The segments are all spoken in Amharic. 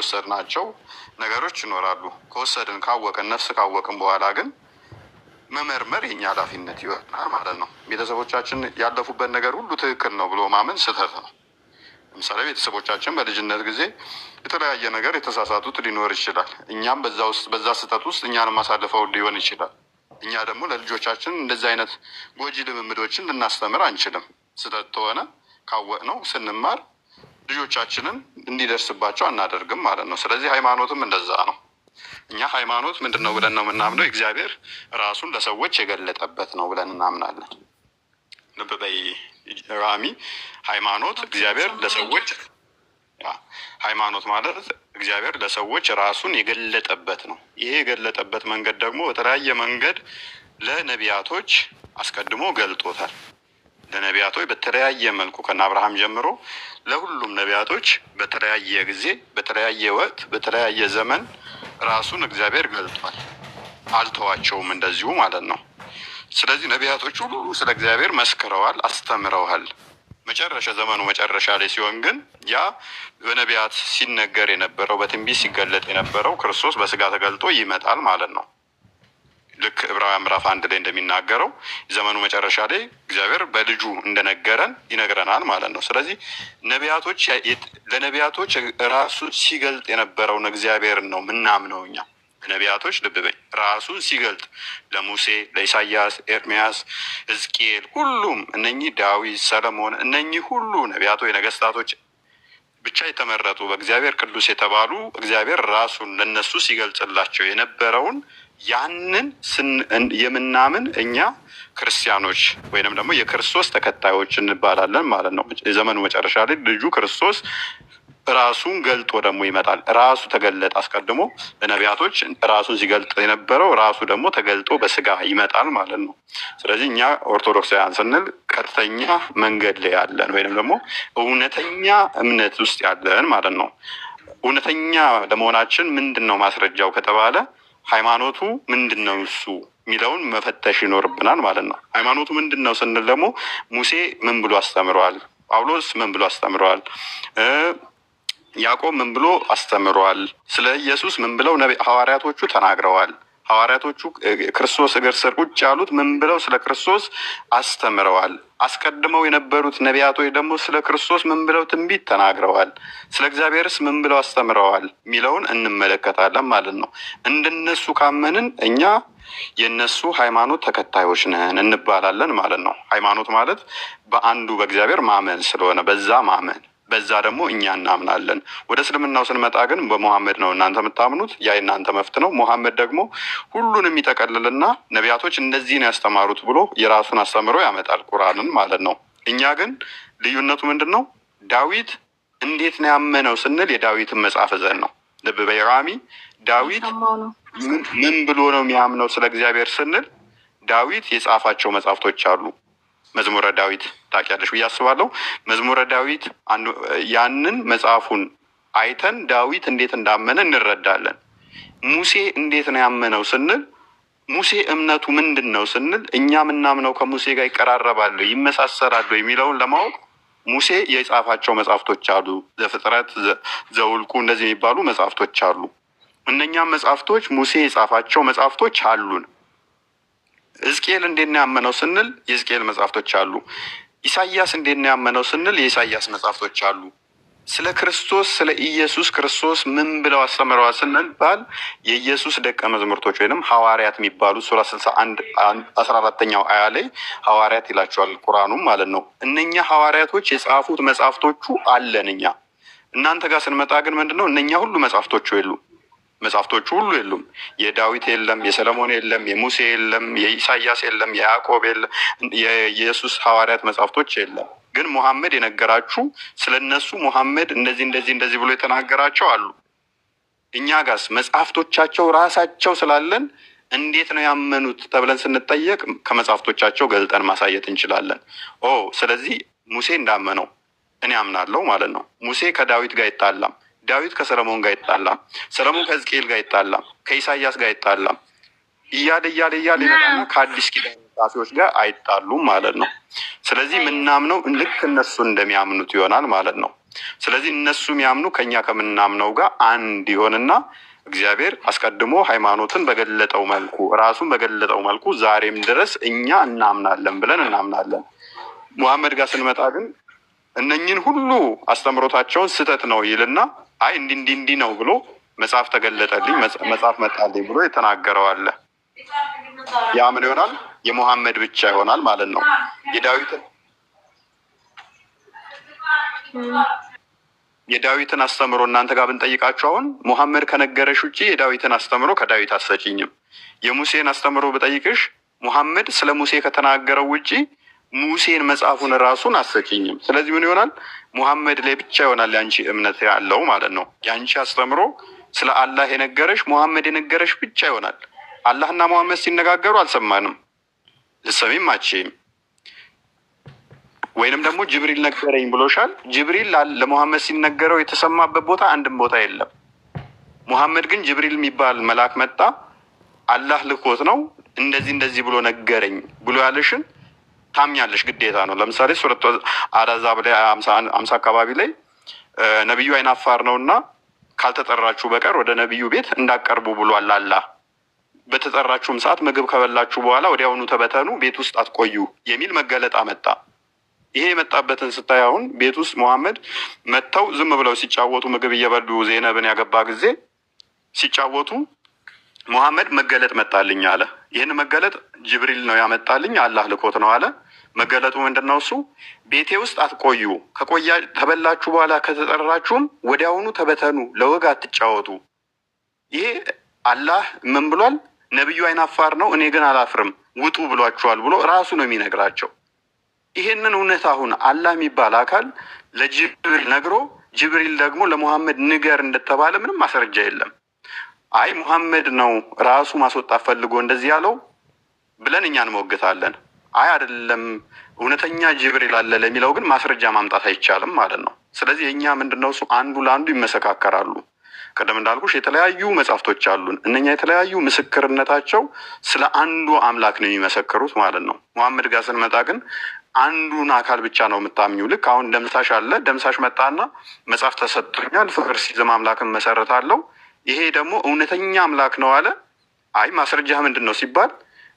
የወሰድናቸው ነገሮች ይኖራሉ። ከወሰድን ካወቅን ነፍስ ካወቅን በኋላ ግን መመርመር የኛ ኃላፊነት ይሆናል ማለት ነው። ቤተሰቦቻችን ያለፉበት ነገር ሁሉ ትክክል ነው ብሎ ማመን ስህተት ነው። ለምሳሌ ቤተሰቦቻችን በልጅነት ጊዜ የተለያየ ነገር የተሳሳቱት ሊኖር ይችላል። እኛም በዛ ስህተት ውስጥ እኛንም አሳልፈው ሊሆን ይችላል። እኛ ደግሞ ለልጆቻችን እንደዚህ አይነት ጎጂ ልምምዶችን ልናስተምር አንችልም። ስህተት ከሆነ ካወቅነው ስንማር ልጆቻችንን እንዲደርስባቸው አናደርግም ማለት ነው። ስለዚህ ሃይማኖትም እንደዛ ነው። እኛ ሃይማኖት ምንድን ነው ብለን ነው የምናምነው? እግዚአብሔር ራሱን ለሰዎች የገለጠበት ነው ብለን እናምናለን። ልብ በይ ራሚ፣ ሃይማኖት እግዚአብሔር ለሰዎች ሃይማኖት ማለት እግዚአብሔር ለሰዎች ራሱን የገለጠበት ነው። ይሄ የገለጠበት መንገድ ደግሞ በተለያየ መንገድ ለነቢያቶች አስቀድሞ ገልጦታል። ለነቢያቶች በተለያየ መልኩ ከነ አብርሃም ጀምሮ ለሁሉም ነቢያቶች በተለያየ ጊዜ፣ በተለያየ ወቅት፣ በተለያየ ዘመን ራሱን እግዚአብሔር ገልጧል። አልተዋቸውም እንደዚሁ ማለት ነው። ስለዚህ ነቢያቶች ሁሉ ስለ እግዚአብሔር መስክረዋል፣ አስተምረዋል። መጨረሻ ዘመኑ መጨረሻ ላይ ሲሆን ግን ያ በነቢያት ሲነገር የነበረው በትንቢት ሲገለጥ የነበረው ክርስቶስ በስጋ ተገልጦ ይመጣል ማለት ነው። ልክ ዕብራውያን ምዕራፍ 1 ላይ እንደሚናገረው ዘመኑ መጨረሻ ላይ እግዚአብሔር በልጁ እንደነገረን ይነግረናል ማለት ነው። ስለዚህ ለነቢያቶች ራሱ ሲገልጥ የነበረውን እግዚአብሔር ነው ምናምነው እኛ። ነቢያቶች ልብ በይ ራሱን ሲገልጥ ለሙሴ፣ ለኢሳያስ፣ ኤርሚያስ፣ ሕዝቅኤል ሁሉም እነኚህ ዳዊት፣ ሰለሞን እነኚህ ሁሉ ነቢያቶች ነገስታቶች ብቻ የተመረጡ በእግዚአብሔር ቅዱስ የተባሉ እግዚአብሔር ራሱን ለነሱ ሲገልጽላቸው የነበረውን ያንን የምናምን እኛ ክርስቲያኖች ወይንም ደግሞ የክርስቶስ ተከታዮች እንባላለን ማለት ነው። የዘመኑ መጨረሻ ላይ ልጁ ክርስቶስ ራሱን ገልጦ ደግሞ ይመጣል። ራሱ ተገለጠ አስቀድሞ ለነቢያቶች ራሱን ሲገልጥ የነበረው ራሱ ደግሞ ተገልጦ በስጋ ይመጣል ማለት ነው። ስለዚህ እኛ ኦርቶዶክሳውያን ስንል ቀጥተኛ መንገድ ላይ ያለን ወይንም ደግሞ እውነተኛ እምነት ውስጥ ያለን ማለት ነው። እውነተኛ ለመሆናችን ምንድን ነው ማስረጃው ከተባለ ሃይማኖቱ ምንድን ነው እሱ የሚለውን መፈተሽ ይኖርብናል ማለት ነው። ሃይማኖቱ ምንድን ነው ስንል ደግሞ ሙሴ ምን ብሎ አስተምረዋል? ጳውሎስ ምን ብሎ አስተምረዋል? ያዕቆብ ምን ብሎ አስተምረዋል? ስለ ኢየሱስ ምን ብለው ሐዋርያቶቹ ተናግረዋል? ሐዋርያቶቹ ክርስቶስ እግር ስር ቁጭ ያሉት ምን ብለው ስለ ክርስቶስ አስተምረዋል? አስቀድመው የነበሩት ነቢያቶች ደግሞ ስለ ክርስቶስ ምን ብለው ትንቢት ተናግረዋል? ስለ እግዚአብሔርስ ምን ብለው አስተምረዋል የሚለውን እንመለከታለን ማለት ነው። እንደነሱ ካመንን እኛ የነሱ ሃይማኖት ተከታዮች ነን እንባላለን ማለት ነው። ሃይማኖት ማለት በአንዱ በእግዚአብሔር ማመን ስለሆነ በዛ ማመን በዛ ደግሞ እኛ እናምናለን። ወደ እስልምናው ስንመጣ ግን በሙሐመድ ነው እናንተ የምታምኑት፣ ያ የእናንተ መፍት ነው። ሙሐመድ ደግሞ ሁሉንም ይጠቀልልና ነቢያቶች እንደዚህ ነው ያስተማሩት ብሎ የራሱን አስተምሮ ያመጣል፣ ቁርአንን ማለት ነው። እኛ ግን ልዩነቱ ምንድን ነው? ዳዊት እንዴት ነው ያመነው ስንል የዳዊትን መጽሐፍ ዘን ነው። ልብ በይ ራሚ፣ ዳዊት ምን ብሎ ነው የሚያምነው ስለ እግዚአብሔር ስንል ዳዊት የጻፋቸው መጽሐፍቶች አሉ። መዝሙረ ዳዊት ታውቂያለሽ ብዬ አስባለሁ። መዝሙረ ዳዊት ያንን መጽሐፉን አይተን ዳዊት እንዴት እንዳመነ እንረዳለን። ሙሴ እንዴት ነው ያመነው ስንል ሙሴ እምነቱ ምንድን ነው ስንል እኛ ምናምነው ከሙሴ ጋር ይቀራረባሉ ይመሳሰላሉ የሚለውን ለማወቅ ሙሴ የጻፋቸው መጽሐፍቶች አሉ። ዘፍጥረት፣ ዘውልቁ እንደዚህ የሚባሉ መጽሐፍቶች አሉ። እነኛም መጽሐፍቶች ሙሴ የጻፋቸው መጽሐፍቶች አሉን። ሕዝቅኤል እንዴት ነው ያመነው ስንል የሕዝቅኤል መጽሐፍቶች አሉ። ኢሳያስ እንዴት ነው ያመነው ስንል የኢሳያስ መጽሐፍቶች አሉ። ስለ ክርስቶስ ስለ ኢየሱስ ክርስቶስ ምን ብለው አስተምረዋል ስንባል የኢየሱስ ደቀ መዛሙርቶች ወይንም ሐዋርያት የሚባሉ ሱራ 61 14ኛው አያ ላይ ሐዋርያት ይላቸዋል ቁርአኑም ማለት ነው። እነኛ ሐዋርያቶች የጻፉት መጽሐፍቶቹ አለን እኛ። እናንተ ጋር ስንመጣ ግን ምንድነው እነኛ ሁሉ መጽሐፍቶቹ የሉም። መጽሐፍቶቹ ሁሉ የሉም። የዳዊት የለም፣ የሰለሞን የለም፣ የሙሴ የለም፣ የኢሳያስ የለም፣ የያዕቆብ የለም፣ የኢየሱስ ሐዋርያት መጽሐፍቶች የለም። ግን ሙሐመድ የነገራችሁ ስለነሱ ሙሐመድ እንደዚህ ብሎ የተናገራቸው አሉ። እኛ ጋርስ መጽሐፍቶቻቸው ራሳቸው ስላለን እንዴት ነው ያመኑት ተብለን ስንጠየቅ ከመጽሐፍቶቻቸው ገልጠን ማሳየት እንችላለን። ስለዚህ ሙሴ እንዳመነው እኔ አምናለሁ ማለት ነው። ሙሴ ከዳዊት ጋር አይጣላም፣ ዳዊት ከሰለሞን ጋር አይጣላም፣ ሰለሞን ከሕዝቅኤል ጋር አይጣላም፣ ከኢሳያስ ጋር አይጣላም እያለ ይመጣና ከአዲስ ኪዳን ጸሐፊዎች ጋር አይጣሉም ማለት ነው። ስለዚህ ምናምነው ልክ እነሱ እንደሚያምኑት ይሆናል ማለት ነው። ስለዚህ እነሱ የሚያምኑ ከኛ ከምናምነው ጋር አንድ ይሆንና እግዚአብሔር አስቀድሞ ሃይማኖትን በገለጠው መልኩ ራሱን በገለጠው መልኩ ዛሬም ድረስ እኛ እናምናለን ብለን እናምናለን። ሙሐመድ ጋር ስንመጣ ግን እነኝን ሁሉ አስተምሮታቸውን ስህተት ነው ይልና አይ እንዲህ ነው ብሎ መጽሐፍ ተገለጠልኝ መጽሐፍ መጣልኝ ብሎ የተናገረው አለ። ያ ምን ይሆናል? የሙሐመድ ብቻ ይሆናል ማለት ነው። የዳዊትን አስተምሮ እናንተ ጋር ብንጠይቃችሁ አሁን ሙሐመድ ከነገረሽ ውጭ የዳዊትን አስተምሮ ከዳዊት አትሰጪኝም። የሙሴን አስተምሮ ብጠይቅሽ ሙሐመድ ስለ ሙሴ ከተናገረው ውጭ ሙሴን መጽሐፉን ራሱን አትሰጪኝም። ስለዚህ ምን ይሆናል? ሙሐመድ ላይ ብቻ ይሆናል ያንቺ እምነት ያለው ማለት ነው። ያንቺ አስተምሮ ስለ አላህ የነገረሽ ሙሐመድ የነገረሽ ብቻ ይሆናል። አላህና ሙሐመድ ሲነጋገሩ አልሰማንም፣ ልሰሚም አትችይም። ወይንም ደግሞ ጅብሪል ነገረኝ ብሎሻል። ጅብሪል ለሙሐመድ ሲነገረው የተሰማበት ቦታ አንድም ቦታ የለም። ሙሐመድ ግን ጅብሪል የሚባል መልአክ መጣ፣ አላህ ልኮት ነው እንደዚህ ብሎ ነገረኝ ብሎ ያለሽን ታምኛለሽ፣ ግዴታ ነው። ለምሳሌ ሱረቱ አሕዛብ ላይ 50 አካባቢ ላይ ነቢዩ አይናፋር ነው እና ካልተጠራችሁ በቀር ወደ ነቢዩ ቤት እንዳቀርቡ ብሏል አላህ። በተጠራችሁም ሰዓት ምግብ ከበላችሁ በኋላ ወዲያውኑ ተበተኑ፣ ቤት ውስጥ አትቆዩ የሚል መገለጥ አመጣ። ይሄ የመጣበትን ስታይ አሁን ቤት ውስጥ ሙሐመድ መጥተው ዝም ብለው ሲጫወቱ ምግብ እየበሉ ዜነብን ያገባ ጊዜ ሲጫወቱ ሙሐመድ መገለጥ መጣልኝ አለ። ይህን መገለጥ ጅብሪል ነው ያመጣልኝ አላህ ልኮት ነው አለ። መገለጡ ምንድን ነው? እሱ ቤቴ ውስጥ አትቆዩ፣ ከቆያ ተበላችሁ በኋላ ከተጠራችሁም ወዲያውኑ ተበተኑ፣ ለወግ አትጫወቱ። ይሄ አላህ ምን ብሏል? ነቢዩ አይናፋር ነው እኔ ግን አላፍርም ውጡ ብሏችኋል ብሎ ራሱ ነው የሚነግራቸው። ይሄንን እውነት አሁን አላህ የሚባል አካል ለጅብሪል ነግሮ ጅብሪል ደግሞ ለሙሐመድ ንገር እንደተባለ ምንም ማስረጃ የለም። አይ ሙሐመድ ነው ራሱ ማስወጣት ፈልጎ እንደዚህ ያለው ብለን እኛ እንሞግታለን። አይ አይደለም እውነተኛ ጅብሪል አለ ለሚለው ግን ማስረጃ ማምጣት አይቻልም ማለት ነው። ስለዚህ የእኛ ምንድነው እሱ አንዱ ለአንዱ ይመሰካከራሉ። ቀደም እንዳልኩሽ የተለያዩ መጽሐፍቶች አሉን። እነኛ የተለያዩ ምስክርነታቸው ስለ አንዱ አምላክ ነው የሚመሰክሩት ማለት ነው። ሙሐመድ ጋር ስንመጣ ግን አንዱን አካል ብቻ ነው የምታምኙ። ልክ አሁን ደምሳሽ አለ። ደምሳሽ መጣና መጽሐፍ ተሰጥቶኛል፣ ፍቅር ሲዝም አምላክን መሰረታለሁ፣ ይሄ ደግሞ እውነተኛ አምላክ ነው አለ። አይ ማስረጃ ምንድን ነው ሲባል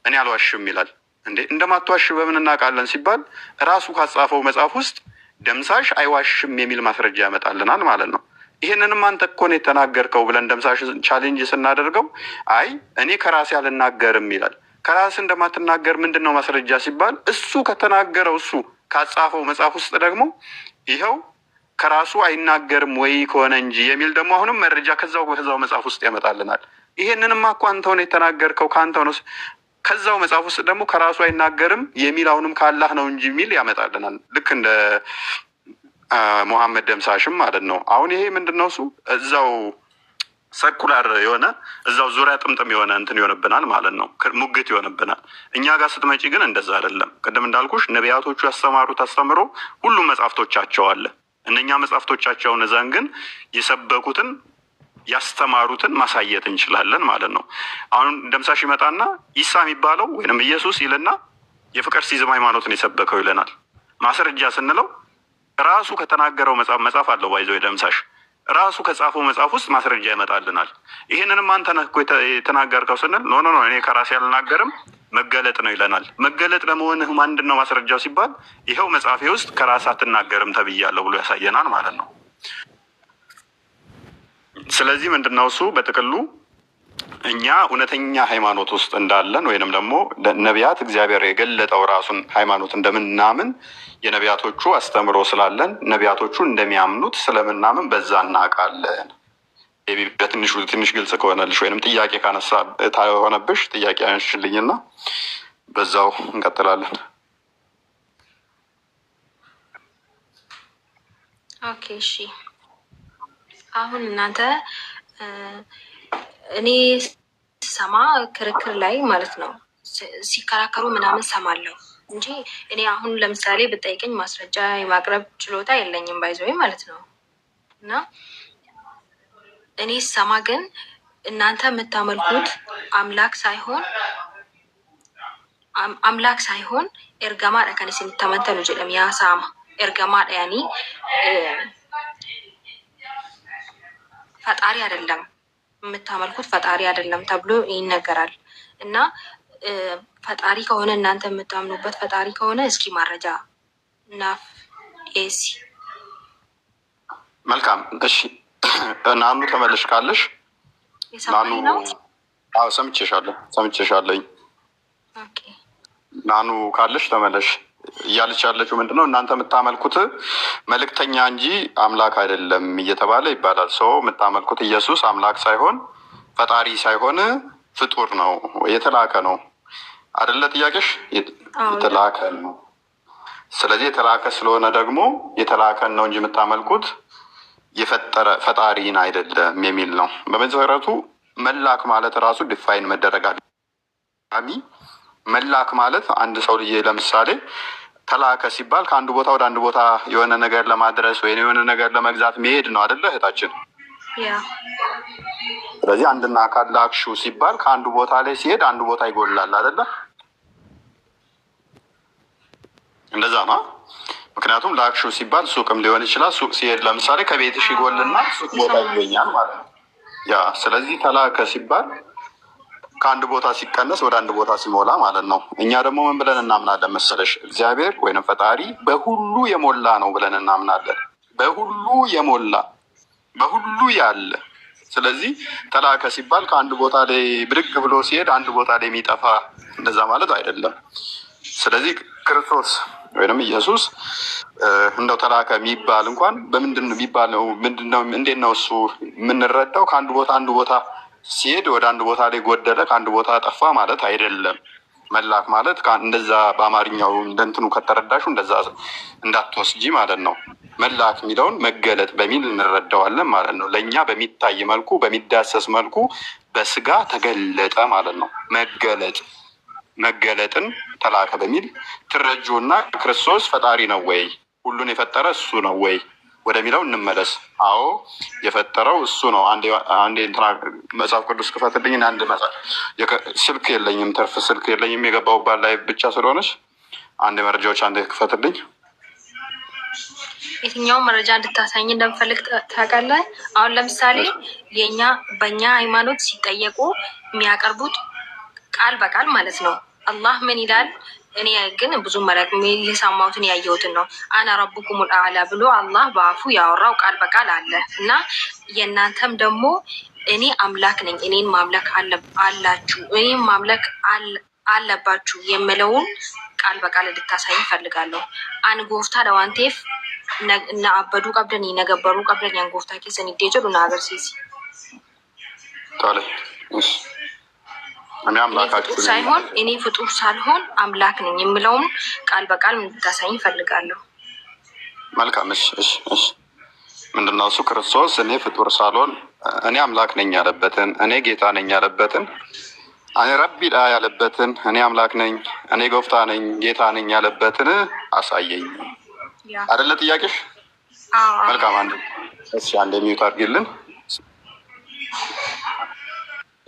እኔ አልዋሽም ይላል። እንዴ እንደማትዋሽ በምን እናውቃለን ሲባል ራሱ ካጻፈው መጽሐፍ ውስጥ ደምሳሽ አይዋሽም የሚል ማስረጃ ያመጣልናል ማለት ነው። ይሄንንም አንተ እኮ ነው የተናገርከው ብለን ደምሳሽ ቻሌንጅ ስናደርገው አይ እኔ ከራሴ አልናገርም ይላል። ከራስ እንደማትናገር ምንድን ነው ማስረጃ ሲባል እሱ ከተናገረው እሱ ካጻፈው መጽሐፍ ውስጥ ደግሞ ይኸው ከራሱ አይናገርም ወይ ከሆነ እንጂ የሚል ደግሞ አሁንም መረጃ ከዛው መጽሐፍ ውስጥ ያመጣልናል። ይሄንንም እኮ አንተው ነው የተናገርከው ከአንተው ነው፣ ከዛው መጽሐፍ ውስጥ ደግሞ ከራሱ አይናገርም የሚል አሁንም ከአላህ ነው እንጂ የሚል ያመጣልናል። ልክ እንደ ሙሐመድ ደምሳሽም ማለት ነው። አሁን ይሄ ምንድን ነው እሱ እዛው ሰኩላር የሆነ እዛው ዙሪያ ጥምጥም የሆነ እንትን ይሆንብናል ማለት ነው፣ ሙግት ይሆንብናል። እኛ ጋር ስትመጪ ግን እንደዛ አይደለም። ቅድም እንዳልኩሽ ነቢያቶቹ ያስተማሩት አስተምሮ ሁሉም መጽሐፍቶቻቸው አለ። እነኛ መጽሐፍቶቻቸውን እዛን ግን የሰበኩትን ያስተማሩትን ማሳየት እንችላለን ማለት ነው። አሁን ደምሳሽ ይመጣና ኢሳ የሚባለው ወይንም ኢየሱስ ይልና የፍቅር ሲዝም ሃይማኖትን የሰበከው ይለናል። ማስረጃ ስንለው ራሱ ከተናገረው መጽሐፍ አለው ባይዘው ደምሳሽ ራሱ ከጻፈው መጽሐፍ ውስጥ ማስረጃ ይመጣልናል። ይሄንንም አንተ ነህ እኮ የተናገርከው ስንል ኖ እኔ ከራሴ አልናገርም መገለጥ ነው ይለናል። መገለጥ ለመሆንህ ምንድን ነው ማስረጃው ሲባል ይኸው መጽሐፌ ውስጥ ከራስ አትናገርም ተብያለሁ ብሎ ያሳየናል ማለት ነው። ስለዚህ ምንድን ነው እሱ በጥቅሉ እኛ እውነተኛ ሃይማኖት ውስጥ እንዳለን ወይንም ደግሞ ነቢያት እግዚአብሔር የገለጠው ራሱን ሃይማኖት እንደምናምን የነቢያቶቹ አስተምሮ ስላለን ነቢያቶቹ እንደሚያምኑት ስለምናምን በዛ እናውቃለን። ትንሽ ግልጽ ከሆነልሽ ወይንም ጥያቄ ካነሳ ታሆነብሽ ጥያቄ አንሽልኝና በዛው እንቀጥላለን። ኦኬ እሺ። አሁን እናንተ እኔ ሰማ ክርክር ላይ ማለት ነው ሲከራከሩ ምናምን ሰማለሁ እንጂ እኔ አሁን ለምሳሌ ብጠይቀኝ ማስረጃ የማቅረብ ችሎታ የለኝም ባይዘው ማለት ነው። እና እኔ ሰማ ግን እናንተ የምታመልኩት አምላክ ሳይሆን ኤርገማ ከነስ የምታመንተሉ ጀለም ያ ሳማ ኤርገማ ያኒ ፈጣሪ አይደለም የምታመልኩት ፈጣሪ አይደለም ተብሎ ይነገራል። እና ፈጣሪ ከሆነ እናንተ የምታምኑበት ፈጣሪ ከሆነ እስኪ ማረጃ ናፍ ኤሲ መልካም እሺ፣ ናኑ ተመለሽ ካለሽ ናኑ። አዎ ሰምቼሻለሁ። ኦኬ ናኑ ካለሽ ተመለሽ። እያለች ያለችው ምንድነው? እናንተ የምታመልኩት መልእክተኛ እንጂ አምላክ አይደለም እየተባለ ይባላል። ሰው የምታመልኩት ኢየሱስ አምላክ ሳይሆን ፈጣሪ ሳይሆን ፍጡር ነው፣ የተላከ ነው አይደለ? ጥያቄሽ የተላከ ነው። ስለዚህ የተላከ ስለሆነ ደግሞ የተላከን ነው እንጂ የምታመልኩት የፈጠረ ፈጣሪን አይደለም የሚል ነው። በመሰረቱ መላክ ማለት ራሱ ዲፋይን መደረግ አለ። መላክ ማለት አንድ ሰው ልጅ ለምሳሌ ተላከ ሲባል ከአንዱ ቦታ ወደ አንድ ቦታ የሆነ ነገር ለማድረስ ወይም የሆነ ነገር ለመግዛት መሄድ ነው አይደለ እህታችን? ስለዚህ አንድና አካል ላክሹ ሲባል ከአንዱ ቦታ ላይ ሲሄድ አንዱ ቦታ ይጎላል አይደለ? እንደዛ ነው። ምክንያቱም ላክሹ ሲባል ሱቅም ሊሆን ይችላል። ሱቅ ሲሄድ ለምሳሌ ከቤትሽ ይጎልና ሱቅ ቦታ ይገኛል ማለት ነው። ያ ስለዚህ ተላከ ሲባል ከአንድ ቦታ ሲቀነስ ወደ አንድ ቦታ ሲሞላ ማለት ነው። እኛ ደግሞ ምን ብለን እናምናለን መሰለሽ? እግዚአብሔር ወይም ፈጣሪ በሁሉ የሞላ ነው ብለን እናምናለን። በሁሉ የሞላ በሁሉ ያለ። ስለዚህ ተላከ ሲባል ከአንድ ቦታ ላይ ብድግ ብሎ ሲሄድ አንድ ቦታ ላይ የሚጠፋ እንደዛ ማለት አይደለም። ስለዚህ ክርስቶስ ወይም ኢየሱስ እንደው ተላከ የሚባል እንኳን በምንድን ነው የሚባለው? ምንድነው? እንዴት ነው እሱ የምንረዳው? ከአንድ ቦታ አንድ ቦታ ሲሄድ ወደ አንድ ቦታ ላይ ጎደለ፣ ከአንድ ቦታ ጠፋ ማለት አይደለም። መላክ ማለት እንደዛ በአማርኛው እንደንትኑ ከተረዳሹ እንደዛ እንዳትወስጂ ማለት ነው። መላክ የሚለውን መገለጥ በሚል እንረዳዋለን ማለት ነው። ለእኛ በሚታይ መልኩ በሚዳሰስ መልኩ በስጋ ተገለጠ ማለት ነው። መገለጥን ተላከ በሚል ትረጁና ክርስቶስ ፈጣሪ ነው ወይ ሁሉን የፈጠረ እሱ ነው ወይ ወደሚለው እንመለስ። አዎ የፈጠረው እሱ ነው። አንዴ እንትና መጽሐፍ ቅዱስ ክፈትልኝ። አንድ መጽሐፍ ስልክ የለኝም፣ ትርፍ ስልክ የለኝም፣ የገባሁባት ላይ ብቻ ስለሆነች አንድ መረጃዎች አንዴ ክፈትልኝ። የትኛውን መረጃ እንድታሳኝ እንደምፈልግ ታውቃለህ? አሁን ለምሳሌ በእኛ ሃይማኖት ሲጠየቁ የሚያቀርቡት ቃል በቃል ማለት ነው። አላህ ምን ይላል? እኔ ግን ብዙ የሰማሁትን ያየሁትን ነው። አና ረቡኩሙል አዕላ ብሎ አላህ በአፉ ያወራው ቃል በቃል አለ እና የእናንተም ደግሞ እኔ አምላክ ነኝ፣ እኔን ማምለክ አላችሁ፣ እኔም ማምለክ አለባችሁ የምለውን ቃል በቃል እንድታሳይ እፈልጋለሁ። አንጎፍታ ለዋንቴፍ እና አበዱ ቀብደን ይነገበሩ ቀብደን ያንጎፍታ ኬሰን ይደጀሉ ናገር ሲሲ ሳይሆን እኔ ፍጡር ሳልሆን አምላክ ነኝ የምለውም ቃል በቃል እንድታሳይ እፈልጋለሁ። መልካም። እሺ ምንድነው እሱ? ክርስቶስ እኔ ፍጡር ሳልሆን እኔ አምላክ ነኝ ያለበትን፣ እኔ ጌታ ነኝ ያለበትን፣ እኔ ረቢ ያለበትን፣ እኔ አምላክ ነኝ፣ እኔ ጎፍታ ነኝ፣ ጌታ ነኝ ያለበትን አሳየኝ አይደለ ጥያቄሽ? መልካም። አንድ ሚዩት አድርጊልን።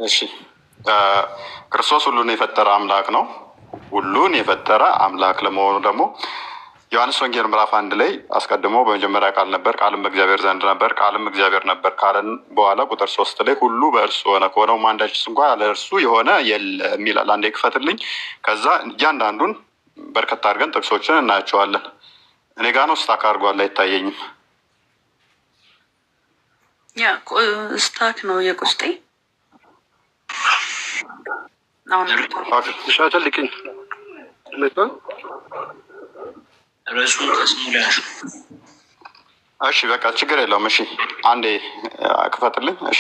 እሺ ክርስቶስ ሁሉን የፈጠረ አምላክ ነው። ሁሉን የፈጠረ አምላክ ለመሆኑ ደግሞ ዮሐንስ ወንጌል ምዕራፍ 1 ላይ አስቀድሞ በመጀመሪያ ቃል ነበር፣ ቃልም በእግዚአብሔር ዘንድ ነበር፣ ቃልም እግዚአብሔር ነበር ካለን በኋላ ቁጥር 3 ላይ ሁሉ በእርሱ ሆነ፣ ከሆነውም አንዳችስ እንኳ ያለ እርሱ የሆነ የለም ይላል። አንዴ ክፈትልኝ። ከዛ እያንዳንዱን በርከት አድርገን ጥቅሶችን እናያቸዋለን። እኔ ጋ ነው ስታክ አድርጓል፣ አይታየኝም። ያ ስታክ ነው የቁስጤ እሺ በቃ ችግር የለውም። እሺ አንዴ ክፈትልኝ። እሺ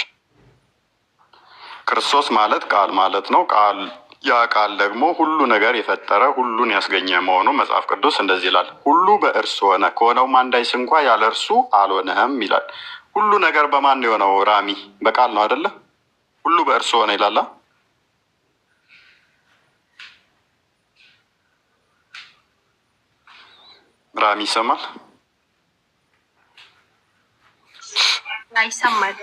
ክርስቶስ ማለት ቃል ማለት ነው። ያ ቃል ደግሞ ሁሉ ነገር የፈጠረ ሁሉን ያስገኘ መሆኑ መጽሐፍ ቅዱስ እንደዚህ ይላል። ሁሉ በእርሱ ሆነ፣ ከሆነውም አንዳች እንኳ ያለ እርሱ አልሆነም ይላል። ሁሉ ነገር በማን ነው የሆነው? ራሚ በቃል ነው አይደለ? ሁሉ በእርሱ ሆነ ይላል። ራሚ ይሰማል? አይሰማል?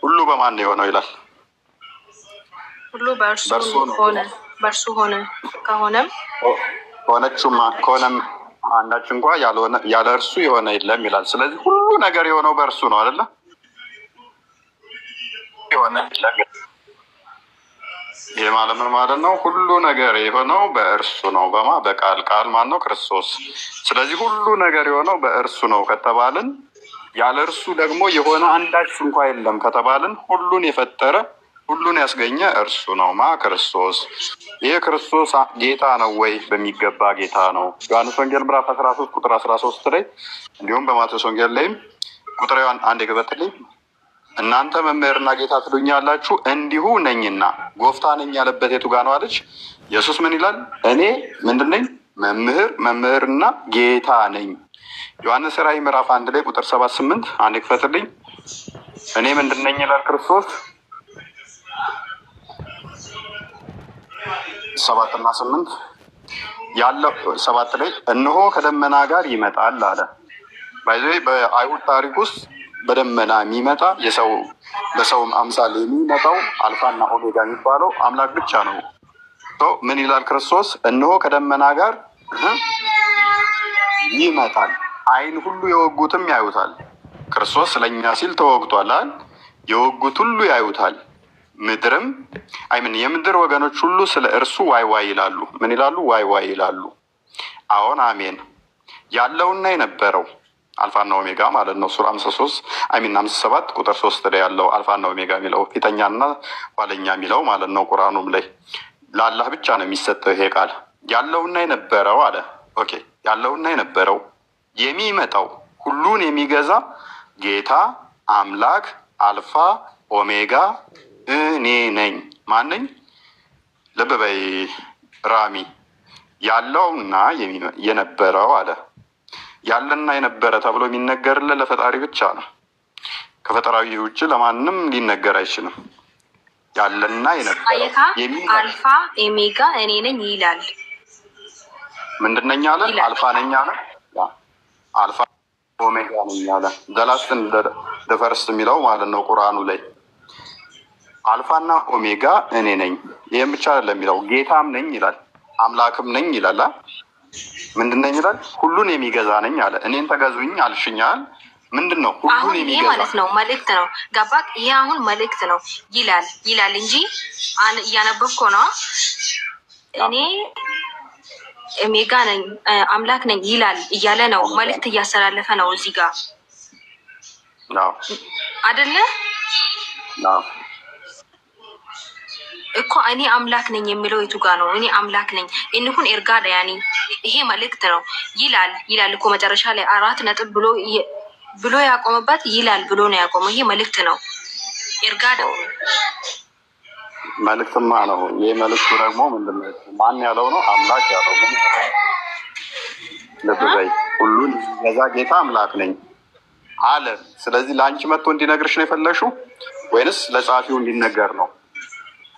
ሁሉ በማን ነው የሆነው ይላል። ሁሉ በእርሱ ሆነ፣ በእርሱ ሆነ፣ ከሆነም አንዳች እንኳ ያለ እርሱ የሆነ የለም ይላል። ስለዚህ ሁሉ ነገር የሆነው በእርሱ ነው አይደለ? ይህ ማለት ምን ማለት ነው? ሁሉ ነገር የሆነው በእርሱ ነው። በማ በቃል ቃል ማን ነው? ክርስቶስ። ስለዚህ ሁሉ ነገር የሆነው በእርሱ ነው ከተባልን፣ ያለ እርሱ ደግሞ የሆነ አንዳች እንኳ የለም ከተባልን፣ ሁሉን የፈጠረ ሁሉን ያስገኘ እርሱ ነው። ማ ክርስቶስ። ይህ ክርስቶስ ጌታ ነው ወይ? በሚገባ ጌታ ነው። ዮሐንስ ወንጌል ምዕራፍ 13 ቁጥር 13 ላይ እንዲሁም በማቴዎስ ወንጌል ላይም ቁጥር አንድ የገበትልኝ እናንተ መምህርና ጌታ ትሉኛላችሁ እንዲሁ ነኝና። ጎፍታ ነኝ ያለበት የቱ ጋ ነው አለች? ኢየሱስ ምን ይላል? እኔ ምንድን ነኝ? መምህርና ጌታ ነኝ። ዮሐንስ ራዕይ ምዕራፍ 1 ላይ ቁጥር 7-8 አንድ ክፈትልኝ። እኔ ምንድን ነኝ ይላል ክርስቶስ። 7 እና 8 ያለው 7 ላይ እነሆ ከደመና ጋር ይመጣል አለ። በአይሁድ ታሪክ ውስጥ በደመና የሚመጣ በሰውም አምሳል የሚመጣው አልፋና ኦሜጋ የሚባለው አምላክ ብቻ ነው። ምን ይላል ክርስቶስ? እነሆ ከደመና ጋር ይመጣል፣ ዓይን ሁሉ የወጉትም ያዩታል። ክርስቶስ ስለኛ ሲል ተወግቷል። የወጉት ሁሉ ያዩታል። ምድርም የምድር ወገኖች ሁሉ ስለ እርሱ ዋይ ዋይ ይላሉ። ምን ይላሉ? ዋይ ዋይ ይላሉ። አዎን አሜን። ያለውና የነበረው አልፋና ኦሜጋ ማለት ነው። ሱራ 53 57 ቁጥር 3 ላይ ያለው አልፋና ኦሜጋ የሚለው ፊተኛና ኋለኛ የሚለው ማለት ነው። ቁርአኑም ላይ ለአላህ ብቻ ነው የሚሰጠው ይሄ ቃል። ያለውና የነበረው አለ። ኦኬ፣ ያለውና የነበረው የሚመጣው ሁሉን የሚገዛ ጌታ አምላክ አልፋ ኦሜጋ እኔ ነኝ። ማነኝ? ልብ በይ ራሚ። ያለውና የነበረው አለ። ያለና የነበረ ተብሎ የሚነገርልን ለፈጣሪ ብቻ ነው። ከፈጣሪ ውጭ ለማንም ሊነገር አይችልም። ያለና የነበረ አልፋ ኦሜጋ እኔ ነኝ ይላል። ምንድን ነኝ አለ? አልፋ ነኝ አለ። አልፋ ኦሜጋ ነኝ አለ። ዘላስትን ደፈርስት የሚለው ማለት ነው ቁርአኑ ላይ አልፋና ኦሜጋ እኔ ነኝ። ይህም ብቻ አይደለም የሚለው ጌታም ነኝ ይላል፣ አምላክም ነኝ ይላል። ምንድን ነኝ ይላል? ሁሉን የሚገዛ ነኝ አለ። እኔን ተገዙኝ አልሽኛል። ምንድን ነው ሁሉን የሚገዛ ማለት ነው? መልእክት ነው። ገባክ? ይሄ አሁን መልእክት ነው ይላል እንጂ እያነበብኮ ነው። እኔ ኦሜጋ ነኝ አምላክ ነኝ ይላል እያለ ነው። መልእክት እያስተላለፈ ነው እዚህ ጋር አይደለ እኮ። እኔ አምላክ ነኝ የሚለው የቱ ጋ ነው? እኔ አምላክ ነኝ እንሁን ኤርጋ ያኒ ይሄ መልእክት ነው ይላል እኮ መጨረሻ ላይ 4 ነጥብ ብሎ ያቆመበት ይላል ብሎ ነው ያቆመው። ይሄ መልእክት ነው። ኤርጋ ነው መልእክትማ ነው። ይሄ መልእክቱ ደግሞ ምንድነው? ማን ያለው ነው? አምላክ ያለው ምን ለበይ ሁሉን ገዛ ጌታ አምላክ ነኝ አለ። ስለዚህ ለአንቺ መጥቶ እንዲነግርሽ ነው የፈለግሽው ወይንስ ለጸሐፊው እንዲነገር ነው?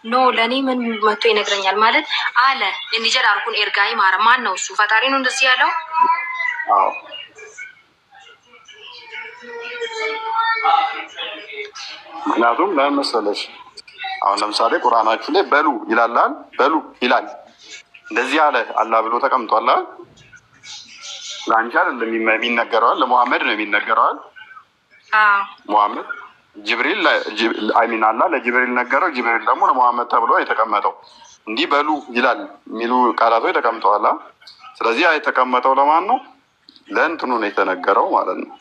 ኖ ለእኔ ምን መጥቶ ይነግረኛል ማለት አለ። እንዲጀር አልኩን ኤርጋይ ማረ ማን ነው እሱ? ፈጣሪ ነው እንደዚህ ያለው? አዎ ምክንያቱም ለምን መሰለሽ፣ አሁን ለምሳሌ ቁርአናችሁ ላይ በሉ ይላል፣ በሉ ይላል። እንደዚህ አለ አላህ ብሎ ተቀምጧል። ለአንቺ አይደለም የሚነገረዋል፣ ለሙሐመድ ነው የሚነገረዋል። ሙሐመድ ጅብሪል አላህ ለጅብሪል ነገረው፣ ጅብሪል ደግሞ ለሙሐመድ ተብሎ የተቀመጠው እንዲህ በሉ ይላል የሚሉ ቃላቶች ተቀምጠዋል። ስለዚህ የተቀመጠው ለማን ነው? ለእንትኑ ነው የተነገረው ማለት ነው።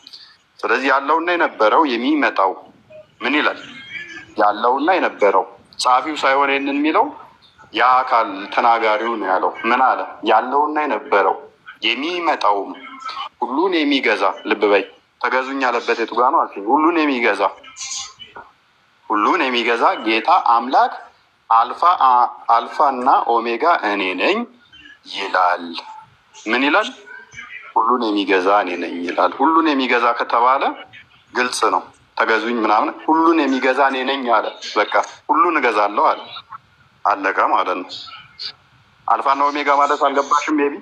ስለዚህ ያለውና የነበረው የሚመጣው ምን ይላል? ያለውና የነበረው ጸሐፊው ሳይሆን ይህንን የሚለው ያ አካል ተናጋሪው ነው ያለው። ምን አለ? ያለውና የነበረው የሚመጣውም ሁሉን የሚገዛ ልብ በይ ተገዙኝ ያለበት የቱ ጋ ነው? ሁሉን የሚገዛ ጌታ አምላክ አልፋ እና ኦሜጋ እኔ ነኝ ይላል። ምን ይላል? ሁሉን የሚገዛ እኔ ነኝ ይላል። ሁሉን የሚገዛ ከተባለ ግልጽ ነው። ተገዙኝ ምናምን ሁሉን የሚገዛ እኔ ነኝ አለ። በቃ ሁሉን እገዛለሁ አለ። አለቀ ማለት ነው። አልፋና ኦሜጋ ማለት አልገባሽም? ቤቢ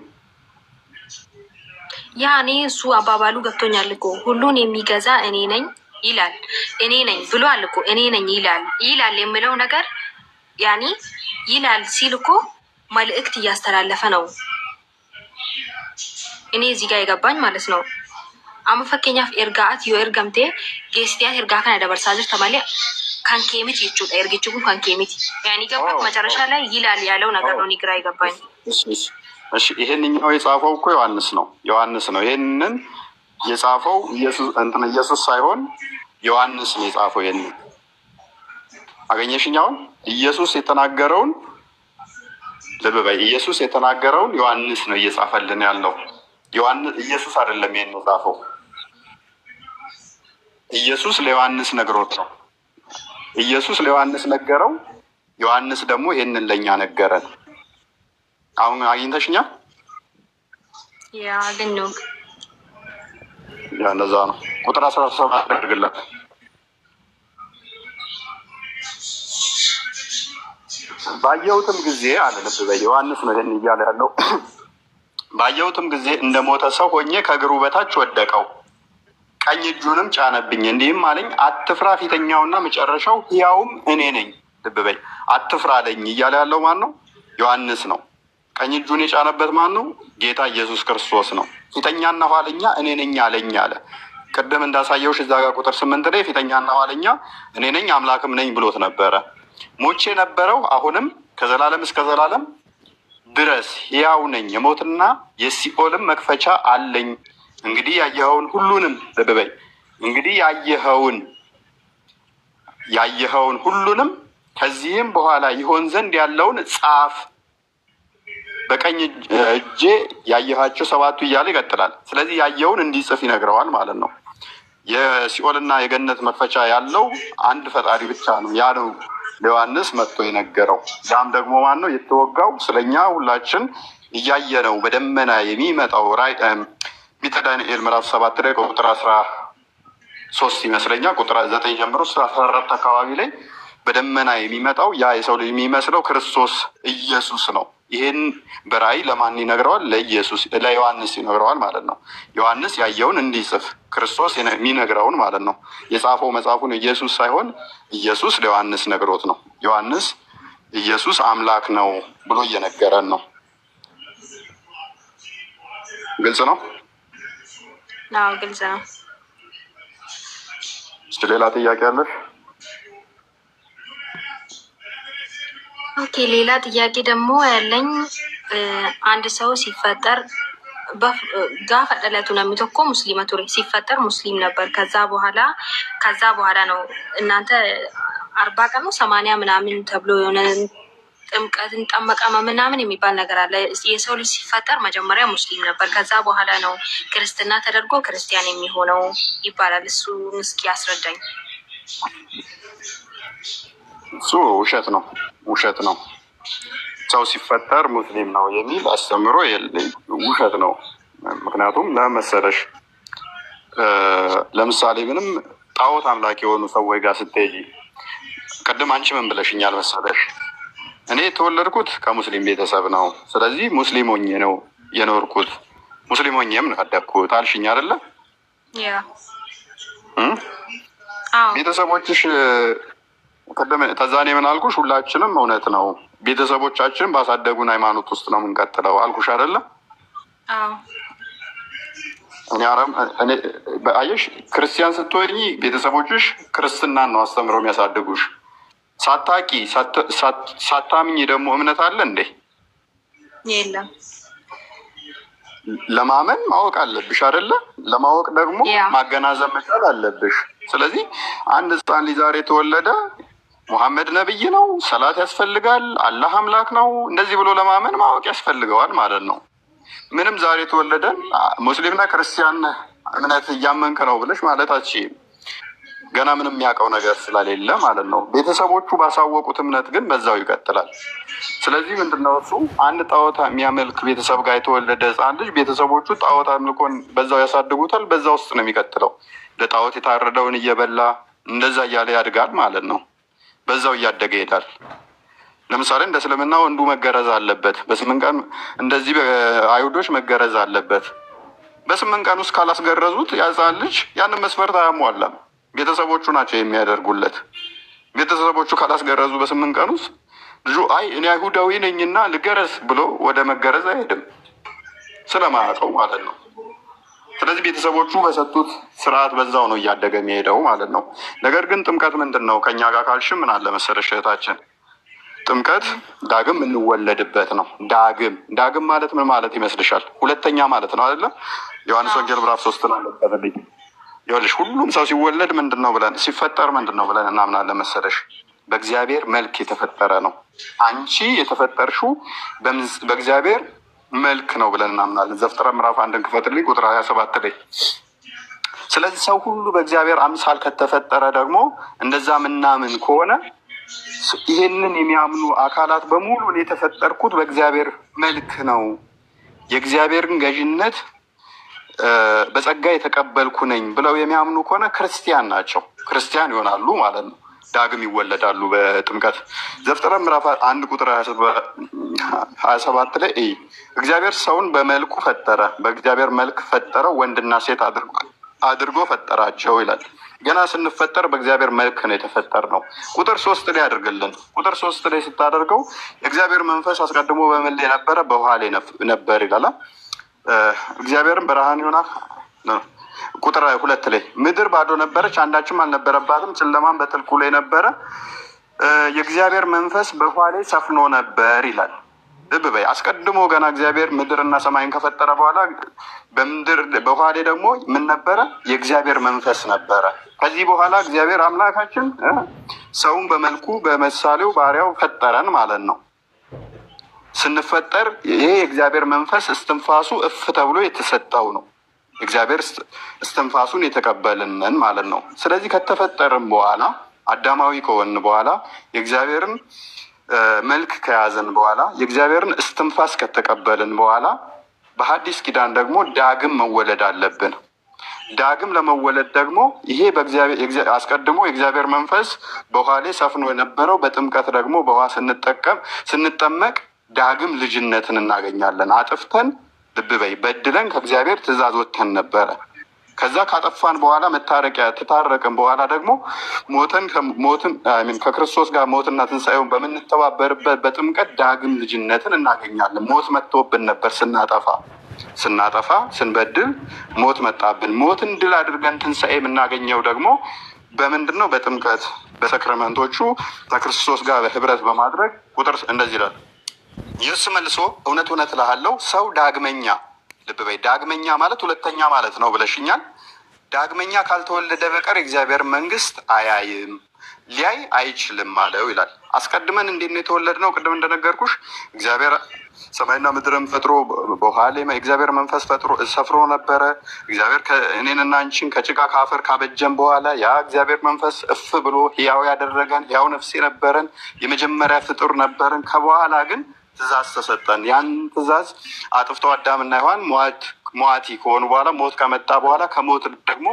ያ እኔ እሱ አባባሉ ገብቶኛል እኮ። ሁሉን የሚገዛ እኔ ነኝ ይላል። እኔ ነኝ ብሏል እኮ። እኔ ነኝ ይላል የሚለው ነገር ያኔ ይላል ሲል እኮ መልእክት እያስተላለፈ ነው። እኔ እዚህ ጋር የገባኝ ማለት ነው። አመ ፈኬኛፍ ኤርጋት ዮ ኤርገምቴ ጌስቲያት ኤርጋ ከነ ደበርሳ ጅርተ ማሌ ካንኬሚት ይቹ ኤርጊቹ ካንኬሚት ያኒ ገባ መጨረሻ ላይ ይላል ያለው ነገር ነው ግራ ይገባኝ። እሺ ይሄንኛው የጻፈው እኮ ዮሐንስ ነው። ይሄንን የጻፈው ኢየሱስ ሳይሆን ዮሐንስ ነው የጻፈው። ይሄንን አገኘሽኛው? ኢየሱስ የተናገረውን ልብ በይ። ኢየሱስ የተናገረውን ዮሐንስ ነው እየጻፈልን ያለው። ኢየሱስ አይደለም ይሄን የጻፈው። ኢየሱስ ለዮሐንስ ነግሮት ነው። ኢየሱስ ለዮሐንስ ነገረው፣ ዮሐንስ ደግሞ ይሄንን ለኛ ነገረን። አሁን አግኝተሽኛል? ያ ግን ነው እንደዛ ነው። ቁጥር 17 አድርግላት። ባየሁትም ጊዜ አለ። ልብ በይ፣ ዮሐንስ ነው ይሄን እያለ ያለው። ባየሁትም ጊዜ እንደሞተ ሰው ሆኜ ከእግሩ በታች ወደቀው፣ ቀኝ እጁንም ጫነብኝ፣ እንዲህም አለኝ፣ አትፍራ፣ ፊተኛውና መጨረሻው ሕያውም እኔ ነኝ። ልብ በይ፣ አትፍራ አለኝ እያለ ያለው ማን ነው? ዮሐንስ ነው። ቀኝ እጁን የጫነበት ማን ነው? ጌታ ኢየሱስ ክርስቶስ ነው። ፊተኛና ኋለኛ እኔ ነኝ አለኝ አለ። ቅድም እንዳሳየውሽ እዛ ጋር ቁጥር 8 ላይ ፊተኛና ኋለኛ እኔ ነኝ አምላክም ነኝ ብሎት ነበረ። ሞቼ ነበረው፣ አሁንም ከዘላለም እስከ ዘላለም ድረስ ሕያው ነኝ፣ የሞትና የሲኦልም መክፈቻ አለኝ። እንግዲህ ያየኸውን ሁሉንም ልብ በይ፣ እንግዲህ ያየኸውን ሁሉንም ከዚህም በኋላ ይሆን ዘንድ ያለውን ጻፍ፣ በቀኝ እጄ ያየሃቸው 7ቱ እያለ ይቀጥላል። ስለዚህ ያየውን እንዲጽፍ ይነግረዋል ማለት ነው። የሲኦልና የገነት መክፈቻ ያለው አንድ ፈጣሪ ብቻ ነው። ያ ነው ለዮሐንስ መጥቶ የነገረው። ያም ደግሞ ማን ነው? የተወጋው ስለኛ ሁላችን እያየ ነው በደመና የሚመጣው ሚተ ዳንኤል ምዕራፍ 7 ላይ ቁጥር 13 ይመስለኛል ቁጥር 9 ጀምሮ 14 አካባቢ ላይ በደመና የሚመጣው ያ የሰው ልጅ የሚመስለው ክርስቶስ ኢየሱስ ነው። ይሄን በራእይ ለማን ይነግረዋል? ለዮሐንስ ይነግረዋል ማለት ነው። ዮሐንስ ያየውን እንዲጽፍ ክርስቶስ የሚነግረውን ማለት ነው። የጻፈው መጽሐፉን ኢየሱስ ሳይሆን ኢየሱስ ለዮሐንስ ነግሮት ነው። ዮሐንስ ኢየሱስ አምላክ ነው ብሎ እየነገረን ነው። ግልጽ ነው? አዎ ግልጽ ነው። ሌላ ጥያቄ አለሽ? ኦኬ፣ ሌላ ጥያቄ ደግሞ ያለኝ አንድ ሰው ሲፈጠር ጋፈ ደለቱ ነው የሚተኮ ሙስሊም ቱሬ ሲፈጠር ሙስሊም ነበር። ከዛ በኋላ ነው እናንተ 40 ቀን ነው 80 ምናምን ተብሎ የሆነ ጥምቀትን ጠመቀ ምናምን የሚባል ነገር አለ። የሰው ልጅ ሲፈጠር መጀመሪያ ሙስሊም ነበር፣ ከዛ በኋላ ነው ክርስትና ተደርጎ ክርስቲያን የሚሆነው ይባላል። እሱ እስኪ ያስረዳኝ። እሱ ውሸት ነው። ሰው ሲፈጠር ሙስሊም ነው የሚል አስተምሮ ውሸት ነው። ምክንያቱም ለመሰለሽ ለምሳሌ ምንም ጣዖት አምላክ የሆኑ ሰዎች ጋር ስትሄጂ፣ ቅድም አንቺ ምን ብለሽኛል መሰለሽ? እኔ የተወለድኩት ከሙስሊም ቤተሰብ ነው፣ ስለዚህ ሙስሊም ሆኜ ነው የኖርኩት፣ ሙስሊም ሆኜም ነው ያደግኩት አልሽኝ አይደለ? ቤተሰቦችሽ ቅድም ተዛኔ ምን አልኩሽ? ሁላችንም እውነት ነው ቤተሰቦቻችን ባሳደጉን ሃይማኖት ውስጥ ነው የምንቀጥለው አልኩሽ አይደለም? አየሽ፣ ክርስቲያን ስትሆኚ ቤተሰቦችሽ ክርስትናን ነው አስተምረው የሚያሳድጉሽ። ሳታቂ ሳታምኝ ደግሞ እምነት አለ እንዴ? የለም። ለማመን ማወቅ አለብሽ አይደለ? ለማወቅ ደግሞ ማገናዘብ መቻል አለብሽ። ስለዚህ አንድ ህፃን ልጅ ዛሬ የተወለደ ሙሐመድ ነብይ ነው፣ ሰላት ያስፈልጋል፣ አላህ አምላክ ነው፣ እንደዚህ ብሎ ለማመን ማወቅ ያስፈልገዋል ማለት ነው። ምንም ዛሬ የተወለደን ሙስሊምና ክርስቲያን እምነት እያመንክ ነው ብለሽ ማለት አትችይም። ገና ምንም የሚያውቀው ነገር ስለሌለ ማለት ነው። ቤተሰቦቹ ባሳወቁት እምነት ግን በዛው ይቀጥላል። ስለዚህ ምንድነው እሱ አንድ ጣዖት የሚያመልክ ቤተሰብ ጋር የተወለደ ህፃን ልጅ ቤተሰቦቹ ጣዖት አምልኮን በዛው ያሳድጉታል። በዛ ውስጥ ነው የሚቀጥለው። ለጣዖት የታረደውን እየበላ እንደዛ እያለ ያድጋል ማለት ነው። በዛው እያደገ ይሄዳል። ለምሳሌ እንደ እስልምና ወንዱ መገረዝ አለበት በ8 ቀን፣ እንደዚህ አይሁዶች መገረዝ አለበት። በ8 ቀን ውስጥ ካላስገረዙት ያዛን ልጅ ያንን መስፈርት አያሟላም። ቤተሰቦቹ ናቸው የሚያደርጉለት። ቤተሰቦቹ ካላስገረዙ በ8 ቀን ውስጥ ልጁ አይ እኔ አይሁዳዊ ነኝና ልገረዝ ብሎ ወደ መገረዝ አይሄድም፣ ስለማያውቀው ማለት ነው። ስለዚህ ቤተሰቦቹ በሰጡት ስርዓት በዛው ነው እያደገ የሚሄደው ማለት ነው። ነገር ግን ጥምቀት ምንድን ነው ከእኛ ጋር ካልሽ ምን አለ መሰለሽ እህታችን፣ ጥምቀት ዳግም እንወለድበት ነው። ዳግም ማለት ምን ማለት ይመስልሻል? ሁለተኛ ማለት ነው አይደለም? ዮሐንስ ወንጌል ምዕራፍ 3 ነው ለተፈልግ ይኸውልሽ፣ ሁሉም ሰው ሲወለድ ምንድን ነው ብለን ሲፈጠር ምንድን ነው ብለን እናምናለን መሰለሽ? በእግዚአብሔር መልክ የተፈጠረ ነው። አንቺ የተፈጠርሽው በእግዚአብሔር መልክ ነው ብለን እናምናለን። ዘፍጥረት ምዕራፍ 1 ክፈትልኝ ቁጥር 27 ላይ። ስለዚህ ሰው ሁሉ በእግዚአብሔር አምሳል ከተፈጠረ ደግሞ እንደዛ ምናምን ከሆነ ይህንን የሚያምኑ አካላት በሙሉ እኔ የተፈጠርኩት በእግዚአብሔር መልክ ነው፣ የእግዚአብሔርን ገዥነት በጸጋ የተቀበልኩ ነኝ ብለው የሚያምኑ ከሆነ ክርስቲያን ናቸው። ክርስቲያን ይሆናሉ ማለት ነው። ዳግም ይወለዳሉ በጥምቀት። ዘፍጥረት ምዕራፍ 1 ቁጥር 27 ላይ እግዚአብሔር ሰውን በመልኩ ፈጠረ፣ በእግዚአብሔር መልክ ፈጠረው፣ ወንድና ሴት አድርጎ ፈጠራቸው ይላል። ገና ስንፈጠር በእግዚአብሔር መልክ ነው የተፈጠር ነው። ቁጥር 3 ላይ አድርግልን። ቁጥር 3 ላይ ስታደርገው የእግዚአብሔር መንፈስ አስቀድሞ በምን ላይ ነበረ? በውሃ ላይ ነበር ይላል። እግዚአብሔርም ብርሃን ይሆናል። ቁጥር 2 ላይ ምድር ባዶ ነበረች፣ አንዳችም አልነበረባትም፣ ጨለማም በጥልቁ ላይ ነበረ፣ የእግዚአብሔር መንፈስ በውሃ ላይ ሰፍኖ ነበር ይላል። ልብ በይ፣ አስቀድሞ ገና እግዚአብሔር ምድርና ሰማይን ከፈጠረ በኋላ በምድር በውሃ ላይ ደግሞ ምን ነበረ? የእግዚአብሔር መንፈስ ነበረ። ከዚህ በኋላ እግዚአብሔር አምላካችን ሰውን በመልኩ በምሳሌው ባሪያው ፈጠረን ማለት ነው። ስንፈጠር ይሄ የእግዚአብሔር መንፈስ እስትንፋሱ እፍ ተብሎ የተሰጠው ነው። እግዚአብሔር እስትንፋሱን የተቀበልንን ማለት ነው። ስለዚህ ከተፈጠርን በኋላ አዳማዊ ከሆንን በኋላ የእግዚአብሔርን መልክ ከያዘን በኋላ የእግዚአብሔርን እስትንፋስ ከተቀበልን በኋላ በሐዲስ ኪዳን ደግሞ ዳግም መወለድ አለብን። ዳግም ለመወለድ ደግሞ ይሄ አስቀድሞ የእግዚአብሔር መንፈስ በውሃ ላይ ሰፍኖ የነበረው በጥምቀት ደግሞ በውሃ ስንጠመቅ ዳግም ልጅነትን እናገኛለን። አጥፍተን ልብ በይ በድለን ከእግዚአብሔር ትእዛዝ ወጥተን ነበረ። ከዛ ካጠፋን በኋላ ተታረቅን በኋላ ደግሞ ከክርስቶስ ጋር ሞትና ትንሣኤውን በምንተባበርበት በጥምቀት ዳግም ልጅነትን እናገኛለን። ሞት መጥቶብን ነበር ስናጠፋ ስንበድል ሞት መጣብን። ሞትን ድል አድርገን ትንሣኤ የምናገኘው ደግሞ በምንድን ነው? በጥምቀት በሰክረመንቶቹ ከክርስቶስ ጋር በህብረት በማድረግ ቁጥር እንደዚህ ይላል። ኢየሱስ መልሶ እውነት እውነት እልሃለሁ ሰው ዳግመኛ፣ ልብ በይ ዳግመኛ ማለት ሁለተኛ ማለት ነው ብለሽኛል። ዳግመኛ ካልተወለደ በቀር የእግዚአብሔር መንግስት አያይም ሊያይ አይችልም አለው ይላል። አስቀድመን እንዴት ነው የተወለድነው? ቅድም እንደነገርኩሽ እግዚአብሔር ሰማይና ምድርን ፈጥሮ በውሃ ላይ የእግዚአብሔር መንፈስ ሰፍሮ ነበረ። እግዚአብሔር እኔንና አንቺን ከጭቃ ከአፈር ካበጀን በኋላ ያ እግዚአብሔር መንፈስ እፍ ብሎ ህያው ያደረገን ህያው ነፍስ የነበረን የመጀመሪያ ፍጡር ነበርን። ከበኋላ ግን ትእዛዝ ተሰጠን። ያን ትእዛዝ አጥፍተው አዳምና ሔዋን ሟቲ ከሆኑ በኋላ ሞት ከመጣ በኋላ ከሞት ደግሞ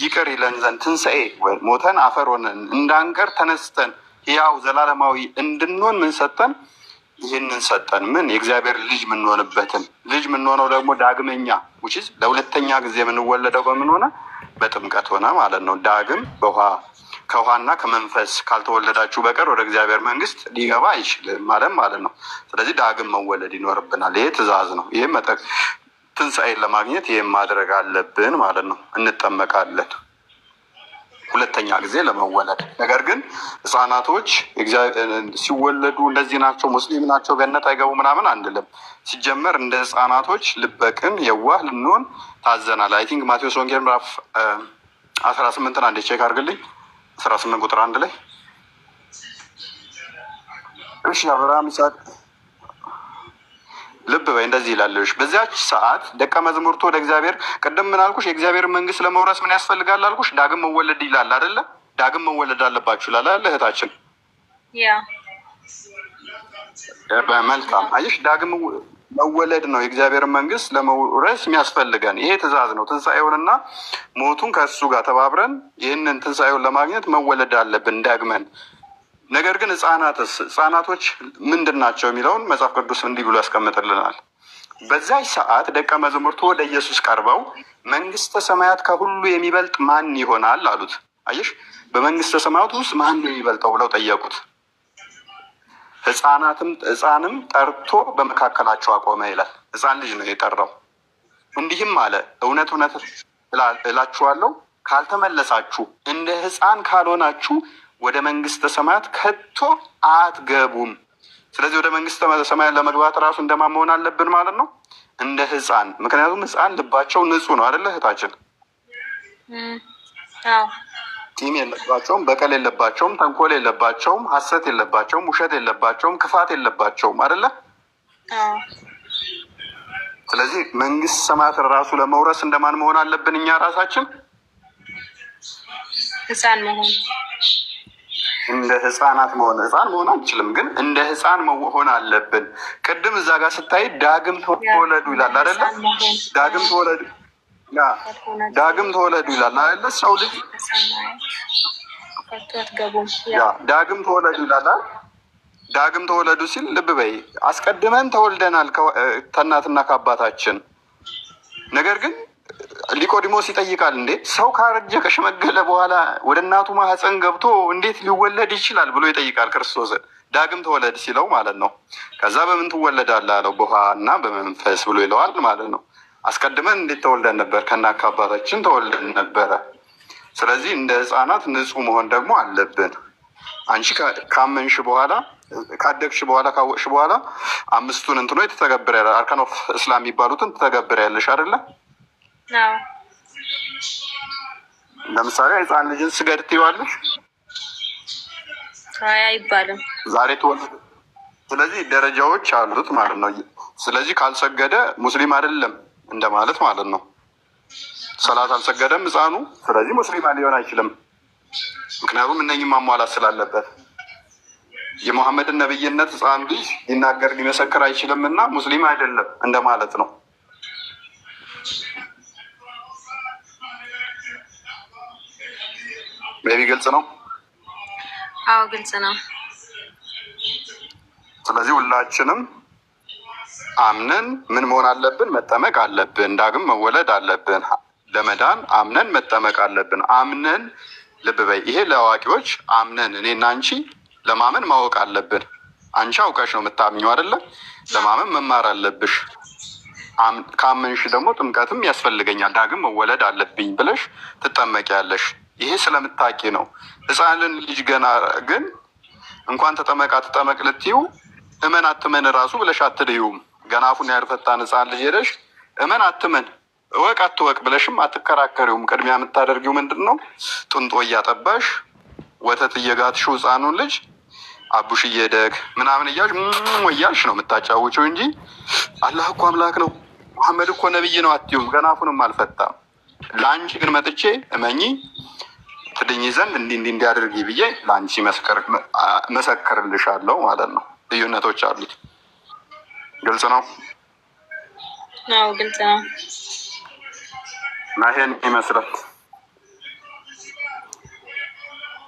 ይቅር ይለን ዘንድ ትንሣኤ ሞተን አፈር ሆነን እንዳንቀር ተነስተን ሕያው ዘላለማዊ እንድንሆን ምን ሰጠን? ይህንን ሰጠን። ምን? የእግዚአብሔር ልጅ የምንሆንበትን። ልጅ የምንሆነው ደግሞ ዳግመኛ ውችዝ ለሁለተኛ ጊዜ የምንወለደው በምን ሆነ? በጥምቀት ሆነ ማለት ነው። ዳግም ከውሃና ከመንፈስ ካልተወለዳችሁ በቀር ወደ እግዚአብሔር መንግስት ሊገባ አይችልም ማለት ነው። ስለዚህ ዳግም መወለድ ይኖርብናል። ይሄ ትእዛዝ ነው። ይሄ ትንሣኤን ለማግኘት ይህም ማድረግ አለብን ማለት ነው። እንጠመቃለን ሁለተኛ ጊዜ ለመወለድ። ነገር ግን ህፃናቶች ሲወለዱ እንደዚህ ናቸው፣ ሙስሊም ናቸው፣ ገነት አይገቡ ምናምን አንልም። ሲጀመር እንደ ህፃናቶች ልበቅን የዋህ ልንሆን ታዘናል። አይ ቲንክ ማቴዎስ ወንጌል ምዕራፍ 18 አንዴ ቼክ አድርግልኝ 18 ቁጥር 1 ላይ እሺ አብርሃም ይስሐቅ ልብ በይ እንደዚህ ይላለሽ። በዚያች ሰዓት ደቀ መዝሙርቱ ወደ እግዚአብሔር ቅድም ምን አልኩሽ? የእግዚአብሔር መንግስት ለመውረስ ምን ያስፈልጋል አልኩሽ? ዳግም መወለድ ይላል አይደለ? ዳግም መወለድ አለባችሁ ይላል አይደለ እህታችን? መልካም አየሽ፣ ዳግም መወለድ ነው የእግዚአብሔር መንግስት ለመውረስ የሚያስፈልገን። ይሄ ትእዛዝ ነው። ትንሣኤውንና ሞቱን ከእሱ ጋር ተባብረን ይህንን ትንሣኤውን ለማግኘት መወለድ አለብን ዳግመን። ነገር ግን ህፃናቶች ምንድን ናቸው የሚለውን መጽሐፍ ቅዱስ እንዲህ ብሎ ያስቀምጥልናል። በዛች ሰዓት ደቀ መዛሙርቱ ወደ ኢየሱስ ቀርበው መንግስተ ሰማያት ከሁሉ የሚበልጥ ማን ይሆናል አሉት። አየሽ፣ በመንግስተ ሰማያት ውስጥ ማን ነው የሚበልጠው ብለው ጠየቁት። ህፃንም ጠርቶ በመካከላቸው አቆመ ይላል። ህፃን ልጅ ነው የጠራው። እንዲህም አለ፣ እውነት እውነት እላችኋለሁ ካልተመለሳችሁ እንደ ሕፃን ካልሆናችሁ ወደ መንግስተ ሰማያት ከቶ አትገቡም። ስለዚህ ወደ መንግስተ ሰማያት ለመግባት ራሱ እንደማን መሆን አለብን ማለት ነው? እንደ ሕፃን። ምክንያቱም ሕፃን ልባቸው ንጹሕ ነው አይደለ እህታችን? ቂም የለባቸውም፣ በቀል የለባቸውም፣ ተንኮል የለባቸውም፣ ሐሰት የለባቸውም፣ ውሸት የለባቸውም፣ ክፋት የለባቸውም አይደለ? ስለዚህ መንግስት ሰማያት ራሱ ለመውረስ እንደማን መሆን አለብን? እኛ ራሳችን ሕፃን መሆን፣ እንደ ሕፃናት መሆን። ሕፃን መሆን አንችልም፣ ግን እንደ ሕፃን መሆን አለብን። ቅድም እዛ ጋር ስታይ ዳግም ተወለዱ ይላል አይደለ? ዳግም ተወለዱ ዳግም ተወለዱ ይላል አይደለ? ሰው ልጅ ዳግም ተወለዱ ይላል። ዳግም ተወለዱ ሲል ልብ በይ፣ አስቀድመን ተወልደናል ከእናትና ከአባታችን። ነገር ግን ኒቆዲሞስ ይጠይቃል፣ እንዴ ሰው ካረጀ ከሸመገለ በኋላ ወደ እናቱ ማህፀን ገብቶ እንዴት ሊወለድ ይችላል ብሎ ይጠይቃል ክርስቶስን። ዳግም ተወለድ ሲለው ማለት ነው። ከዛ በምን ትወለዳለህ አለው፣ በውሃ እና በመንፈስ ብሎ ይለዋል ማለት ነው። አስቀድመን እንዴት ተወልደን ነበር? ከእናት ከአባታችን ተወልደን ነበረ። ስለዚህ እንደ ሕፃናት ንጹሕ መሆን ደግሞ አለብን። አንቺ ካመንሽ በኋላ ካደግሽ በኋላ ካወቅሽ በኋላ አምስቱን እንትኖች ትተገብሪያለሽ። አርካን ኦፍ እስላም የሚባሉትን ትተገብሪያለሽ አይደለ? ለምሳሌ ሕፃን ልጅን ስገድ ትይዋለሽ? አይባልም። ዛሬ ተወለደ። ስለዚህ ደረጃዎች አሉት ማለት ነው። ስለዚህ ካልሰገደ ሙስሊም አይደለም እንደማለት ማለት ነው። ሰላት አልሰገደም ሕፃኑ፣ ስለዚህ ሙስሊም ሊሆን አይችልም። ምክንያቱም እነኝህ ማሟላት ስላለበት የሙሐመድን ነብይነት ሕፃን ልጅ ሊናገር ሊመሰክር አይችልም እና ሙስሊም አይደለም እንደማለት ነው። ቤቢ ግልጽ ነው? አዎ ግልጽ ነው። ስለዚህ ሁላችንም አምነን ምን መሆን አለብን? መጠመቅ አለብን። ዳግም መወለድ አለብን። ለመዳን አምነን መጠመቅ አለብን። አምነን ልብ በይ፣ ይሄ ለአዋቂዎች አምነን፣ እኔና አንቺ ለማመን ማወቅ አለብን። አንቺ አውቀሽ ነው የምታምኘው አይደለ? ለማመን መማር አለብሽ። ካመንሽ ደግሞ ጥምቀትም ያስፈልገኛል፣ ዳግም መወለድ አለብኝ ብለሽ ትጠመቂያለሽ። ይሄ ስለምታቂ ነው። ሕፃንን ልጅ ገና ግን እንኳን ተጠመቅ አትጠመቅ ልትይው እመን አትመን ራሱ ብለሽ አትድዩም። ገና አፉን ያልፈታን ሕፃን ልጅ ሄደሽ እመን አትመን እወቅ አትወቅ ብለሽም አትከራከሪውም። ቅድሚያ የምታደርጊው ምንድን ነው? ጡንጦ እያጠባሽ ወተት እየጋትሽው ሕፃኑን ልጅ አቡሽ እየደግ ምናምን እያልሽ ነው የምታጫውችው እንጂ አላህ እኮ አምላክ ነው፣ መሐመድ እኮ ነብይ ነው አትዩም። ገና አፉንም አልፈታም። ለአንቺ ግን መጥቼ እመኚ ትድኝ ዘንድ እንዲያደርጊ ብዬ ለአንቺ መሰክርልሻለሁ ማለት ነው። ልዩነቶች አሉት። ግልጽ ነው? አዎ ግልጽ ነው። እና ይሄን ይመስላል።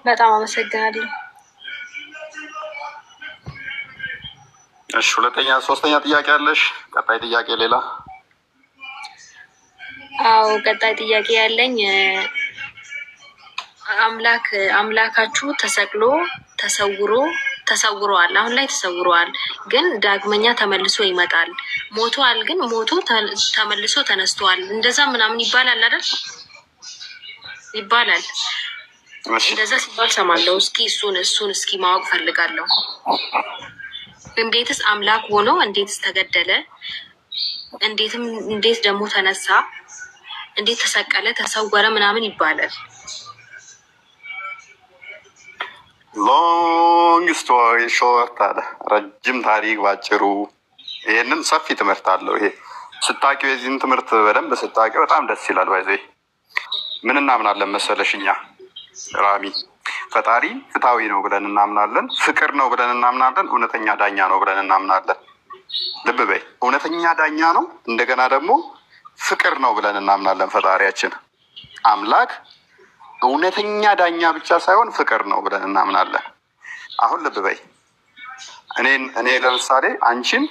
በጣም አመሰግናለሁ። እሺ፣ ሶስተኛ ጥያቄ አለሽ? ቀጣይ ጥያቄ ሌላ? አዎ ቀጣይ ጥያቄ ያለኝ አምላካችሁ ተሰቅሎ ተሰውሯል። አሁን ላይ ተሰውሯል፣ ግን ዳግመኛ ተመልሶ ይመጣል። ሞቷል፣ ግን ሞቶ ተመልሶ ተነስቷል። እንደዛ ምናምን ይባላል አይደል? ይባላል። እንደዛ ሲባል ሰማለሁ። እሱን እስኪ ማወቅ ፈልጋለሁ። እንዴትስ አምላክ ሆኖ እንዴትስ ተገደለ? እንዴት ደግሞ ተነሳ? እንዴት ተሰቀለ፣ ተሰወረ ምናምን ይባላል። ሎንግ ስቶሪ ሾርት አለ፣ ረጅም ታሪክ ባጭሩ። ይሄንን ሰፊ ትምህርት አለው። ይሄ ስታቂው የዚህን ትምህርት በደንብ ስታቂው በጣም ደስ ይላል። ባይዘ ምን እናምናለን መሰለሽ? እኛ ራሚ ፈጣሪ ፍትሃዊ ነው ብለን እናምናለን። ፍቅር ነው ብለን እናምናለን። እውነተኛ ዳኛ ነው ብለን እናምናለን። ልብ በይ፣ እውነተኛ ዳኛ ነው፣ እንደገና ደግሞ ፍቅር ነው ብለን እናምናለን። ፈጣሪያችን አምላክ እውነተኛ ዳኛ ብቻ ሳይሆን ፍቅር ነው ብለን እናምናለን። አሁን ልብ በይ፣ እኔ ለምሳሌ አንቺን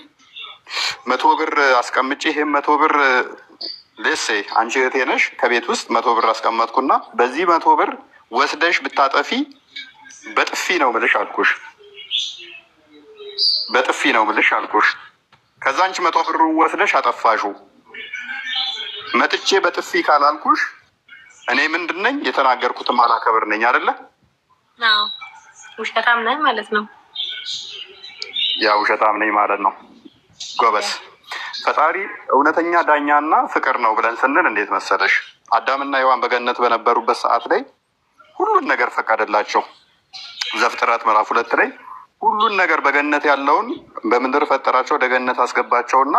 100 ብር አስቀምጬ ይሄን 100 ብር ሌሴ አንቺ እህቴ ነሽ፣ ከቤት ውስጥ 100 ብር አስቀመጥኩና በዚህ 100 ብር ወስደሽ ብታጠፊ በጥፊ ነው ምልሽ አልኩሽ። በጥፊ ነው ምልሽ አልኩሽ። ከዛ አንቺ 100 ብር ወስደሽ አጠፋሹ። መጥቼ በጥፊ ካላልኩሽ እኔ ምንድን ነኝ? የተናገርኩትም አላከብር ነኝ አይደለ? ውሸታም ነህ ማለት ነው። ያ ውሸታም ነኝ ማለት ነው። ጎበስ። ፈጣሪ እውነተኛ ዳኛና ፍቅር ነው ብለን ስንል እንዴት መሰለሽ፣ አዳምና ሔዋን በገነት በነበሩበት ሰዓት ላይ ሁሉን ነገር ፈቀደላቸው። ዘፍጥረት ምዕራፍ 2 ላይ ሁሉን ነገር በገነት ያለውን በምድር ፈጠራቸው፣ ወደ ገነት አስገባቸውና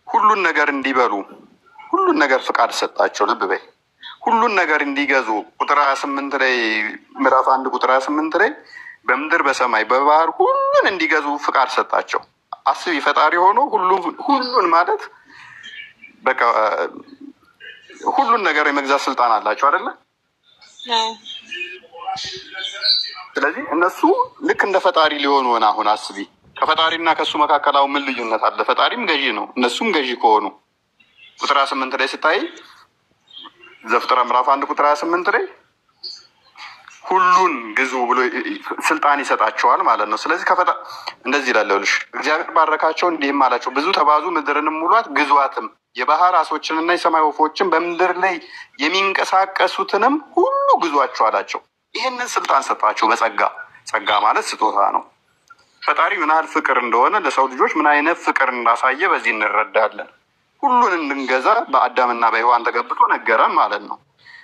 ሁሉን ነገር እንዲበሉ ሁሉን ነገር ፍቃድ ሰጣቸው። ልብ በይ፣ ሁሉን ነገር እንዲገዙ ቁጥር 28 ላይ ምዕራፍ 1 ቁጥር 28 ላይ በምድር በሰማይ በባህር ሁሉን እንዲገዙ ፍቃድ ሰጣቸው። አስቢ፣ ፈጣሪ ሆኖ ሁሉን ማለት በቃ ሁሉን ነገር የመግዛት ስልጣን አላቸው አይደለ? ስለዚህ እነሱ ልክ እንደ ፈጣሪ ሊሆኑ ሆነ። አሁን አስቢ፣ ከፈጣሪና ከእሱ መካከል አሁን ምን ልዩነት አለ? ፈጣሪም ገዢ ነው፣ እነሱም ገዢ ከሆኑ ቁጥር 28 ላይ ስታይ ዘፍጥረት ምዕራፍ 1 ቁጥር 28 ላይ ሁሉን ግዙ ብሎ ስልጣን ይሰጣቸዋል ማለት ነው። ስለዚህ እንደዚህ ይላለውልሽ፣ እግዚአብሔር ባረካቸው እንዲህም አላቸው፣ ብዙ ተባዙ፣ ምድርንም ሙሏት፣ ግዟትም፣ የባህር አሶችንና የሰማይ ወፎችን በምድር ላይ የሚንቀሳቀሱትንም ሁሉ ግዟቸው አላቸው። ይህንን ስልጣን ሰጣቸው በጸጋ። ጸጋ ማለት ስጦታ ነው። ፈጣሪ ምን ያህል ፍቅር እንደሆነ ለሰው ልጆች ምን አይነት ፍቅር እንዳሳየ በዚህ እንረዳለን። ሁሉን እንድንገዛ በአዳምና በሔዋን ተገብቶ ነገረን ማለት ነው።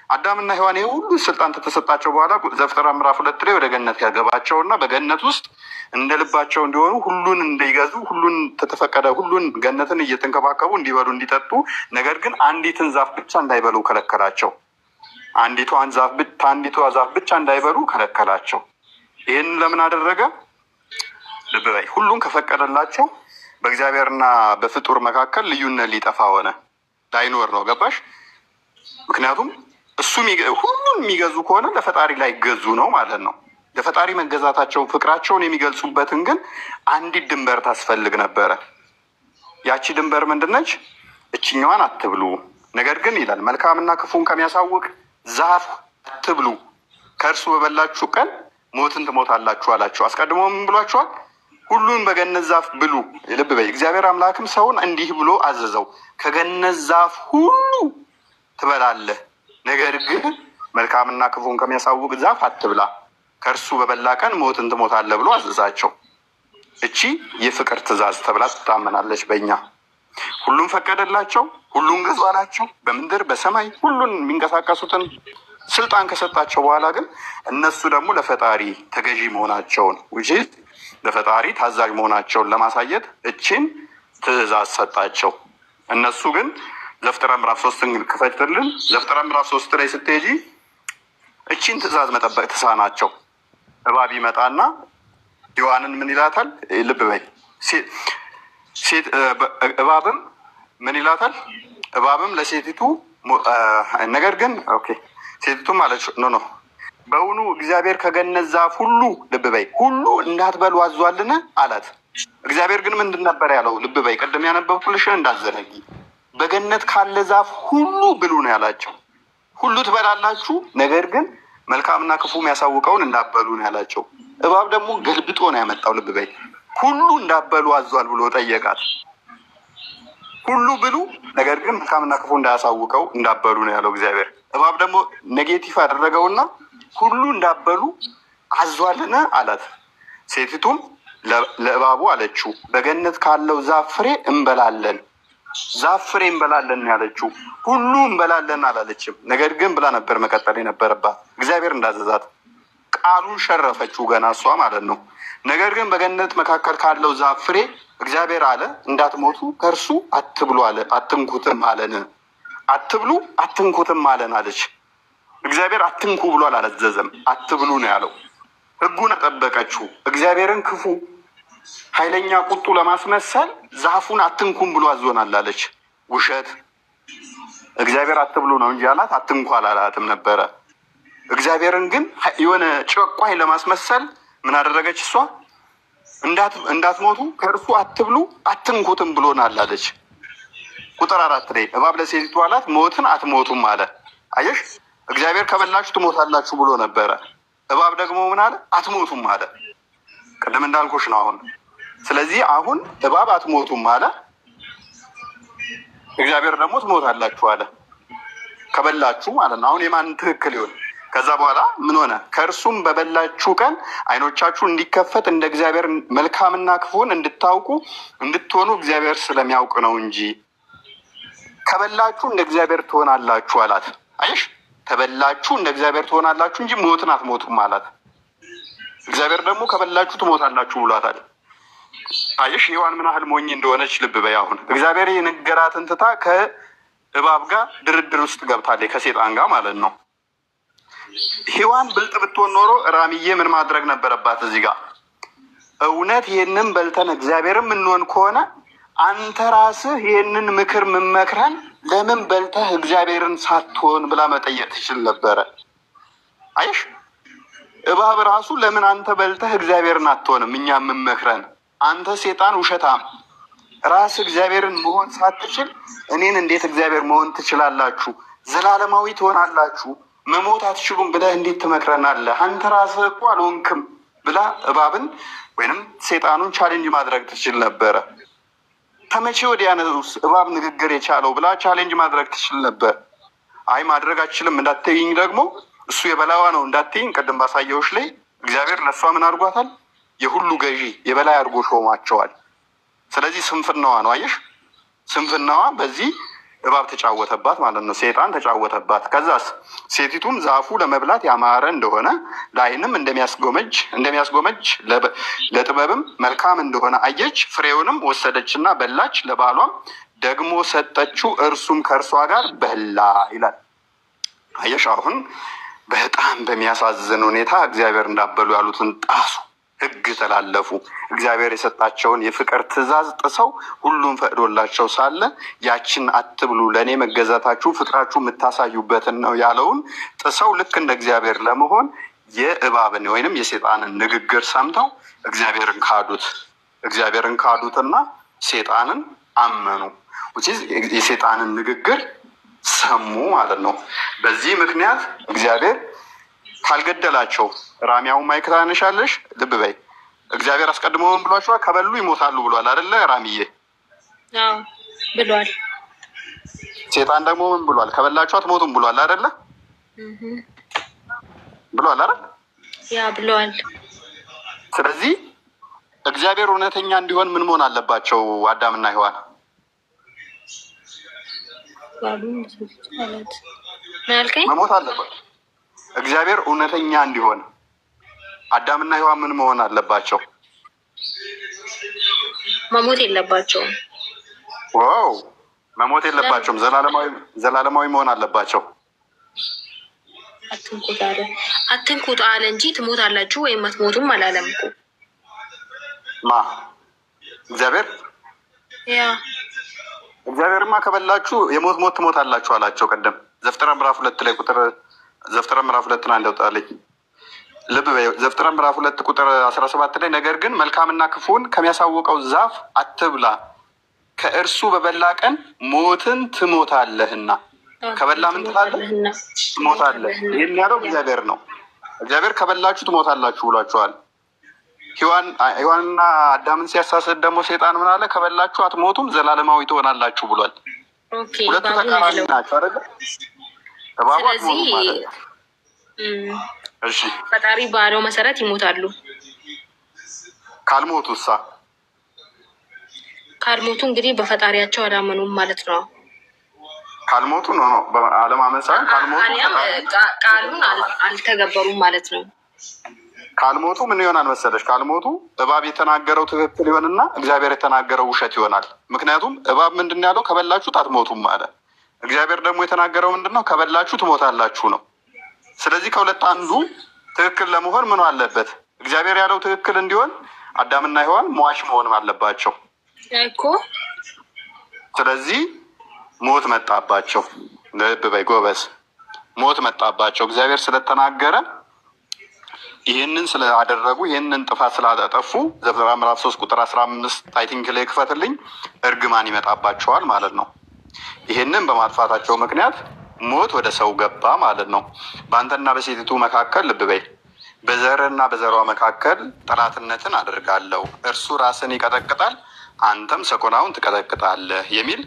አዳምና ሔዋን ይህ ሁሉ ስልጣን ከተሰጣቸው በኋላ ዘፍጥረት ምዕራፍ 2 ላይ ወደ ገነት ያገባቸውና በገነት ውስጥ እንደ ልባቸው እንዲሆኑ ሁሉን እንዲገዙ ሁሉን ተተፈቀደ ሁሉን ገነትን እየተንከባከቡ እንዲበሉ እንዲጠጡ፣ ነገር ግን አንዲትን ዛፍ ብቻ እንዳይበሉ ከለከላቸው። አንዲቷ ዛፍ ብቻ እንዳይበሉ ከለከላቸው። ይህን ለምን አደረገ? ልብ በይ፣ ሁሉን ከፈቀደላቸው በእግዚአብሔርና በፍጡር መካከል ልዩነት ሊጠፋ ሆነ፣ ላይኖር ነው። ገባሽ? ምክንያቱም እሱ ሁሉን የሚገዙ ከሆነ ለፈጣሪ ላይ ገዙ ነው ማለት ነው። ለፈጣሪ መገዛታቸውን ፍቅራቸውን የሚገልጹበትን ግን አንዲት ድንበር ታስፈልግ ነበረ። ያቺ ድንበር ምንድነች? እችኛዋን አትብሉ፣ ነገር ግን ይላል መልካምና ክፉን ከሚያሳውቅ ዛፍ አትብሉ፣ ከእርሱ በበላችሁ ቀን ሞትን ትሞታላችሁ አላቸው። አስቀድሞ ምን ብሏቸዋል? ሁሉን በገነት ዛፍ ብሉ። ልብ በይ፣ እግዚአብሔር አምላክም ሰውን እንዲህ ብሎ አዘዘው፣ ከገነት ዛፍ ሁሉ ትበላለህ፣ ነገር ግን መልካምና ክፉን ከሚያሳውቅ ዛፍ አትብላ፣ ከእርሱ በበላ ቀን ሞትን ትሞታለህ ብሎ አዘዛቸው። እቺ የፍቅር ትእዛዝ ተብላ ትታመናለች በእኛ። ሁሉም ፈቀደላቸው፣ ሁሉን ገዙ አላቸው። በምድር በሰማይ ሁሉን የሚንቀሳቀሱትን ስልጣን ከሰጣቸው በኋላ ግን እነሱ ደግሞ ለፈጣሪ ተገዢ መሆናቸውን ለፈጣሪ ታዛዥ መሆናቸውን ለማሳየት እችን ትእዛዝ ሰጣቸው። እነሱ ግን ዘፍጥረት ምዕራፍ 3 ክፈትልን። ዘፍጥረት ምዕራፍ 3 ላይ ስትሄጂ እችን ትእዛዝ መጠበቅ ተሳናቸው። እባብ ይመጣና ሔዋንን ምን ይላታል? ልብ በይ፣ እባብም ምን ይላታል? እባብም ለሴቲቱ ነገር ግን ሴቲቱም አለች ኖ በእውኑ እግዚአብሔር ከገነት ዛፍ ሁሉ ልብ በይ ሁሉ እንዳትበሉ አዟልን አላት። እግዚአብሔር ግን ምንድን ነበር ያለው? ልብ በይ፣ ቅድም ያነበብኩልሽን እንዳትዘነጊ። በገነት ካለ ዛፍ ሁሉ ብሉ ነው ያላቸው። ሁሉ ትበላላችሁ፣ ነገር ግን መልካምና ክፉ የሚያሳውቀውን እንዳትበሉ ነው ያላቸው። እባብ ደግሞ ገልብጦ ነው ያመጣው። ልብ በይ፣ ሁሉ እንዳትበሉ አዟል ብሎ ጠየቃት። ሁሉ ብሉ፣ ነገር ግን መልካምና ክፉ እንዳያሳውቀው እንዳትበሉ ነው ያለው እግዚአብሔር። እባብ ደግሞ ኔጌቲቭ አደረገውና ሁሉ እንዳትበሉ አዟልን አላት። ሴቲቱም ለእባቡ አለችው በገነት ካለው ዛፍ ፍሬ እንበላለን፣ ዛፍ ፍሬ እንበላለን ያለችው፣ ሁሉ እንበላለን አላለችም። ነገር ግን ብላ ነበር መቀጠል የነበረባት እግዚአብሔር እንዳዘዛት። ቃሉን ሸረፈችው ገና እሷ ማለት ነው። ነገር ግን በገነት መካከል ካለው ዛፍ ፍሬ እግዚአብሔር አለ እንዳትሞቱ ከእርሱ አትብሉ አለ፣ አትንኩትም አለን። አትብሉ አትንኩትም አለን አለች። እግዚአብሔር አትንኩ ብሎ አላዘዘም፣ አትብሉ ነው ያለው። ሕጉን ጠበቀችው። እግዚአብሔርን ክፉ ኃይለኛ ቁጡ ለማስመሰል ዛፉን አትንኩም ብሎ አዞናል አለች። ውሸት። እግዚአብሔር አትብሉ ነው እንጂ አላት፣ አትንኩ አላላትም ነበረ። እግዚአብሔርን ግን የሆነ ጨቋኝ ለማስመሰል ምን አደረገች እሷ? እንዳትሞቱ ከእርሱ አትብሉ አትንኩትም ብሎናል አለች። ቁጥር 4 ላይ እባብ ለሴቲቱ አላት ሞትን አትሞቱም አለ። አየሽ፣ እግዚአብሔር ከበላችሁ ትሞታላችሁ ብሎ ነበረ። እባብ ደግሞ ምን አለ? አትሞቱም አለ። ቅድም እንዳልኩሽ ነው አሁን። ስለዚህ አሁን እባብ አትሞቱም አለ፣ እግዚአብሔር ደግሞ ትሞታላችሁ አለ። ከበላችሁ ማለት ነው። አሁን የማን ትክክል ይሆን? ከዛ በኋላ ምን ሆነ? ከእርሱም በበላችሁ ቀን ዓይኖቻችሁ እንዲከፈት እንደ እግዚአብሔር መልካምና ክፉን እንድታውቁ እንድትሆኑ እግዚአብሔር ስለሚያውቅ ነው እንጂ ከበላችሁ እንደ እግዚአብሔር ትሆናላችሁ አላት። አየሽ፣ ከበላችሁ እንደ እግዚአብሔር ትሆናላችሁ እንጂ ሞትን አትሞቱም አላት። እግዚአብሔር ደግሞ ከበላችሁ ትሞታላችሁ ብሏታል። አየሽ ሔዋን ምን ያህል ሞኝ እንደሆነች ልብ በይ። አሁን እግዚአብሔር የነገራትን ትታ ከእባብ ጋር ድርድር ውስጥ ገብታለች፣ ከሴጣን ጋር ማለት ነው። ሔዋን ብልጥ ብትሆን ኖሮ ራሚዬ ምን ማድረግ ነበረባት? እዚህ ጋር እውነት ይህንን በልተን እግዚአብሔርም እንሆን ከሆነ አንተ ራስህ ይህንን ምክር ምመክረን ለምን በልተህ እግዚአብሔርን ሳትሆን ብላ መጠየቅ ትችል ነበረ። አየሽ እባብ ራሱ ለምን አንተ በልተህ እግዚአብሔርን አትሆንም እኛ ምመክረን? አንተ ሴጣን ውሸታም ራስ እግዚአብሔርን መሆን ሳትችል እኔን እንዴት እግዚአብሔር መሆን ትችላላችሁ? ዘላለማዊ ትሆናላችሁ፣ መሞት አትችሉም ብለህ እንዴት ትመክረናለህ? አንተ ራስህ እኮ አልሆንክም ብላ እባብን ወይንም ሴጣኑን ቻሌንጅ ማድረግ ትችል ነበረ። ከመቼ ወዲያ ነው እባብ ንግግር የቻለው ብላ ቻሌንጅ ማድረግ ትችል ነበር። አይ ማድረግ አትችልም እንዳትይኝ ደግሞ እሱ የበላዋ ነው እንዳትይኝ፣ ቅድም ባሳየዎች ላይ እግዚአብሔር ለእሷ ምን አድርጓታል? የሁሉ ገዢ የበላይ አድርጎ ሾማቸዋል። ስለዚህ ስንፍናዋ ነው። አየሽ ስንፍናዋ በዚህ እባብ ተጫወተባት ማለት ነው። ሴጣን ተጫወተባት። ከዛስ ሴቲቱም ዛፉ ለመብላት ያማረ እንደሆነ ለዓይንም እንደሚያስጎመጅ ለጥበብም መልካም እንደሆነ አየች። ፍሬውንም ወሰደችና በላች፣ ለባሏም ደግሞ ሰጠችው፣ እርሱም ከእርሷ ጋር በላ ይላል። አየሽ አሁን በጣም በሚያሳዝን ሁኔታ እግዚአብሔር እንዳበሉ ያሉትን ጣሱ፣ ሕግ ተላለፉ። እግዚአብሔር የሰጣቸውን የፍቅር ትእዛዝ ጥሰው ሁሉም ፈቅዶላቸው ሳለ ያችን አትብሉ ለእኔ መገዛታችሁ ፍቅራችሁ የምታሳዩበትን ነው ያለውን ጥሰው ልክ እንደ እግዚአብሔር ለመሆን የእባብን ወይንም የሴጣንን ንግግር ሰምተው እግዚአብሔርን ካዱትና ሴጣንን አመኑ። የሴጣንን ንግግር ሰሙ ማለት ነው። በዚህ ምክንያት እግዚአብሔር ካልገደላቸው ራሚያውን ማይክ ታነሻለሽ። ልብ በይ እግዚአብሔር አስቀድሞ ምን ብሏቸዋል? ከበሉ ይሞታሉ ብሏል አይደለ? ራሚዬ ብሏል። ሴጣን ደግሞ ምን ብሏል? ከበላችሁ አትሞቱም ብሏል አይደለ? ብሏል አይደል? ያ ብሏል። ስለዚህ እግዚአብሔር እውነተኛ እንዲሆን ምን መሆን አለባቸው? አዳምና ሔዋን መሞት አለባቸው። እግዚአብሔር እውነተኛ እንዲሆን አዳምና ሔዋን ምን መሆን አለባቸው? መሞት የለባቸውም። ዋው መሞት የለባቸውም። ዘላለማዊ መሆን አለባቸው። አትንኩት አለ እንጂ ትሞታላችሁ ወይም አትሞቱም አላለም እኮ ማ እግዚአብሔር። እግዚአብሔርማ ከበላችሁ የሞት ሞት ትሞታላችሁ አላቸው። ቀደም ዘፍጥረት ምዕራፍ 2 ላይ ዘፍጥረት ምዕራፍ 2 ላይ እንደወጣልኝ ልብ በይ። ዘፍጥረት ምዕራፍ 2 ቁጥር 17 ላይ ነገር ግን መልካምና ክፉን ከሚያሳውቀው ዛፍ አትብላ፣ ከእርሱ በበላ ቀን ሞትን ትሞታለህና። ከበላ ምን ትላለህ? ትሞታለህ። ይህን ያለው እግዚአብሔር ነው። እግዚአብሔር ከበላችሁ ትሞታላችሁ ብሏቸዋል። ሔዋንና አዳምን ሲያሳስድ ደግሞ ሴጣን ምን አለ? ከበላችሁ አትሞቱም ዘላለማዊ ትሆናላችሁ ብሏል። ሁለቱ ተቃራኒ ናቸው አይደለ? ስለዚህ ፈጣሪ ባለው መሰረት ይሞታሉ። ካልሞቱ እንግዲህ በፈጣሪያቸው አላመኑም ማለት ነው። ካልሞቱ ነው አለማመን፣ ቃሉን አልተገበሩም ማለት ነው። ካልሞቱ ምን ይሆናል መሰለሽ? ካልሞቱ እባብ የተናገረው ትክክል ይሆንና እግዚአብሔር የተናገረው ውሸት ይሆናል። ምክንያቱም እባብ ምንድን ነው ያለው? ከበላችሁት አትሞቱም አለ። እግዚአብሔር ደግሞ የተናገረው ምንድን ነው? ከበላችሁ ትሞታላችሁ ነው። ስለዚህ ከሁለት አንዱ ትክክል ለመሆን ምን አለበት? እግዚአብሔር ያለው ትክክል እንዲሆን አዳምና ሔዋን ሟች መሆን አለባቸው እኮ። ስለዚህ ሞት መጣባቸው። ልብ በይ ጎበዝ፣ ሞት መጣባቸው። እግዚአብሔር ስለተናገረ ይህንን ስላደረጉ ይህንን ጥፋት ስላጠፉ ዘፍጥረት ምዕራፍ 3 ቁጥር 15 አይ ቲንክ ላይ ክፈትልኝ፣ እርግማን ይመጣባቸዋል ማለት ነው። ይህንን በማጥፋታቸው ምክንያት ሞት ወደ ሰው ገባ ማለት ነው። በአንተና በሴቲቱ መካከል ልብ በይ በዘርና በዘሯ መካከል ጠላትነትን አድርጋለሁ፣ እርሱ ራስን ይቀጠቅጣል፣ አንተም ሰኮናውን ትቀጠቅጣለህ የሚል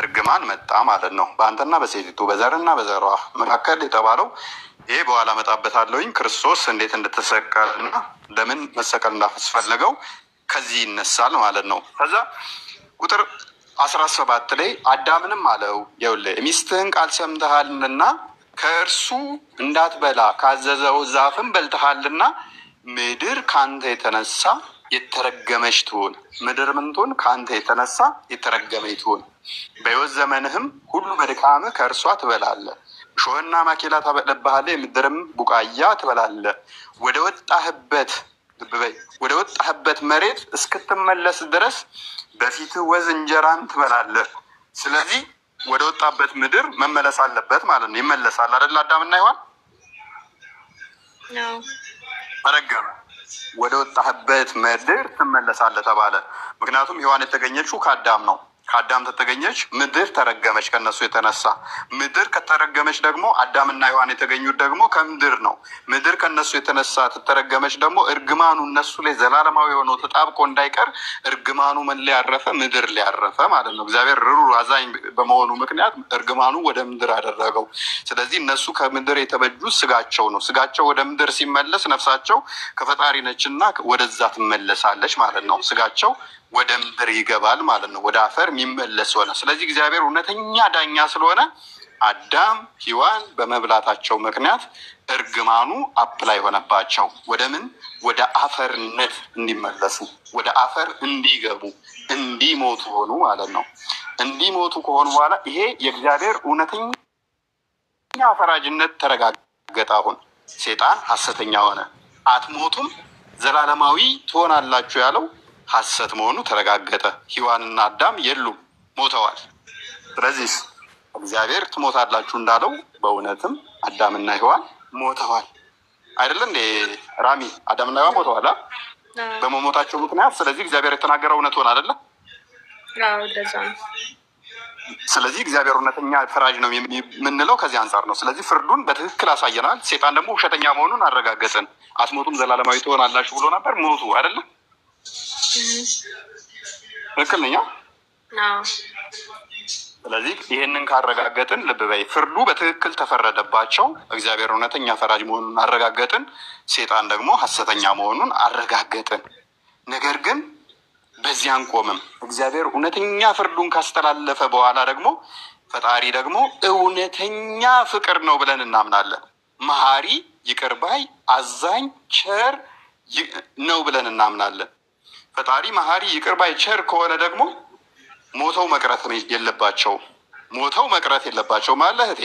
እርግማን መጣ ማለት ነው። በአንተና በሴቲቱ በዘርና በዘሯ መካከል የተባለው ይሄ በኋላ መጣበታለሁኝ። ክርስቶስ እንዴት እንደተሰቀለና ለምን መሰቀል እንዳስፈለገው ከዚህ ይነሳል ማለት ነው። ከዛ ቁጥር 17 ላይ አዳምንም አለው ይኸውልህ የሚስትህን ቃል ሰምተሃልና ከእርሱ እንዳትበላ ካዘዘው ዛፍም በልተሃልና ምድር ከአንተ የተነሳ የተረገመች ትሁን። ምድር ምን ትሁን? ከአንተ የተነሳ የተረገመች ትሁን። በሕይወት ዘመንህም ሁሉ በድካምህ ከእርሷ ትበላለህ። እሾህና ማኬላ ታበቅልብሃለህ፣ የምድርም ቡቃያ ትበላለህ። ወደ ወጣህበት መሬት እስክትመለስ ድረስ በፊትህ ወዝ እንጀራን ትበላለህ። ስለዚህ ወደ ወጣበት ምድር መመለስ አለበት ማለት ነው። ይመለሳል አይደል? አዳምና ሔዋን ተረገመ። ወደ ወጣህበት ምድር ትመለሳለህ ተባለ። ምክንያቱም ሔዋን የተገኘችው ከአዳም ነው። ከአዳም ተተገኘች፣ ምድር ተረገመች ከነሱ የተነሳ። ምድር ከተረገመች ደግሞ አዳምና ሔዋን የተገኙት ደግሞ ከምድር ነው። ምድር ከነሱ የተነሳ ተተረገመች ደግሞ እርግማኑ እነሱ ላይ ዘላለማዊ የሆነው ተጣብቆ እንዳይቀር እርግማኑ ምን ላይ ያረፈ? ምድር ላይ ያረፈ ማለት ነው። እግዚአብሔር ርኅሩህ አዛኝ በመሆኑ ምክንያት እርግማኑ ወደ ምድር አደረገው። ስለዚህ እነሱ ከምድር የተበጁት ስጋቸው ነው። ስጋቸው ወደ ምድር ሲመለስ ነፍሳቸው ከፈጣሪ ነችና ወደዛ ትመለሳለች ማለት ነው። ስጋቸው ወደ ምድር ይገባል ማለት ነው። ወደ አፈር የሚመለስ ሆነ። ስለዚህ እግዚአብሔር እውነተኛ ዳኛ ስለሆነ አዳም ሔዋን በመብላታቸው ምክንያት እርግማኑ አፕላይ ሆነባቸው። ወደ ምን? ወደ አፈርነት እንዲመለሱ፣ ወደ አፈር እንዲገቡ፣ እንዲሞቱ ሆኑ ማለት ነው። እንዲሞቱ ከሆኑ በኋላ ይሄ የእግዚአብሔር እውነተኛ ፈራጅነት ተረጋገጠ። አሁን ሴጣን ሐሰተኛ ሆነ። አትሞቱም ዘላለማዊ ትሆናላችሁ ያለው ሐሰት መሆኑ ተረጋገጠ። ሔዋንና አዳም የሉም፣ ሞተዋል። ስለዚህ እግዚአብሔር ትሞታላችሁ እንዳለው በእውነትም አዳምና ሔዋን ሞተዋል። አይደለም እንዴ ራሚ? አዳምና ሔዋን ሞተዋል በመሞታቸው ምክንያት። ስለዚህ እግዚአብሔር የተናገረው እውነት ሆነ አይደለ? ስለዚህ እግዚአብሔር እውነተኛ ፈራጅ ነው የምንለው ከዚህ አንጻር ነው። ስለዚህ ፍርዱን በትክክል አሳየናል። ሴጣን ደግሞ ውሸተኛ መሆኑን አረጋገጥን። አትሞቱም ዘላለማዊ ትሆናላችሁ ብሎ ነበር፣ ሞቱ አይደለም? ትክክል ነኝ? ስለዚህ ይህንን ካረጋገጥን ልብ በይ፣ ፍርዱ በትክክል ተፈረደባቸው። እግዚአብሔር እውነተኛ ፈራጅ መሆኑን አረጋገጥን። ሴጣን ደግሞ ሐሰተኛ መሆኑን አረጋገጥን። ነገር ግን በዚህ አንቆምም። እግዚአብሔር እውነተኛ ፍርዱን ካስተላለፈ በኋላ ደግሞ ፈጣሪ ደግሞ እውነተኛ ፍቅር ነው ብለን እናምናለን። መሐሪ፣ ይቅር ባይ፣ አዛኝ፣ ቸር ነው ብለን እናምናለን። ፈጣሪ መሐሪ፣ ይቅር ባይ፣ ቸር ከሆነ ደግሞ ሞተው መቅረት የለባቸውም። ሞተው መቅረት የለባቸው ማለት እህቴ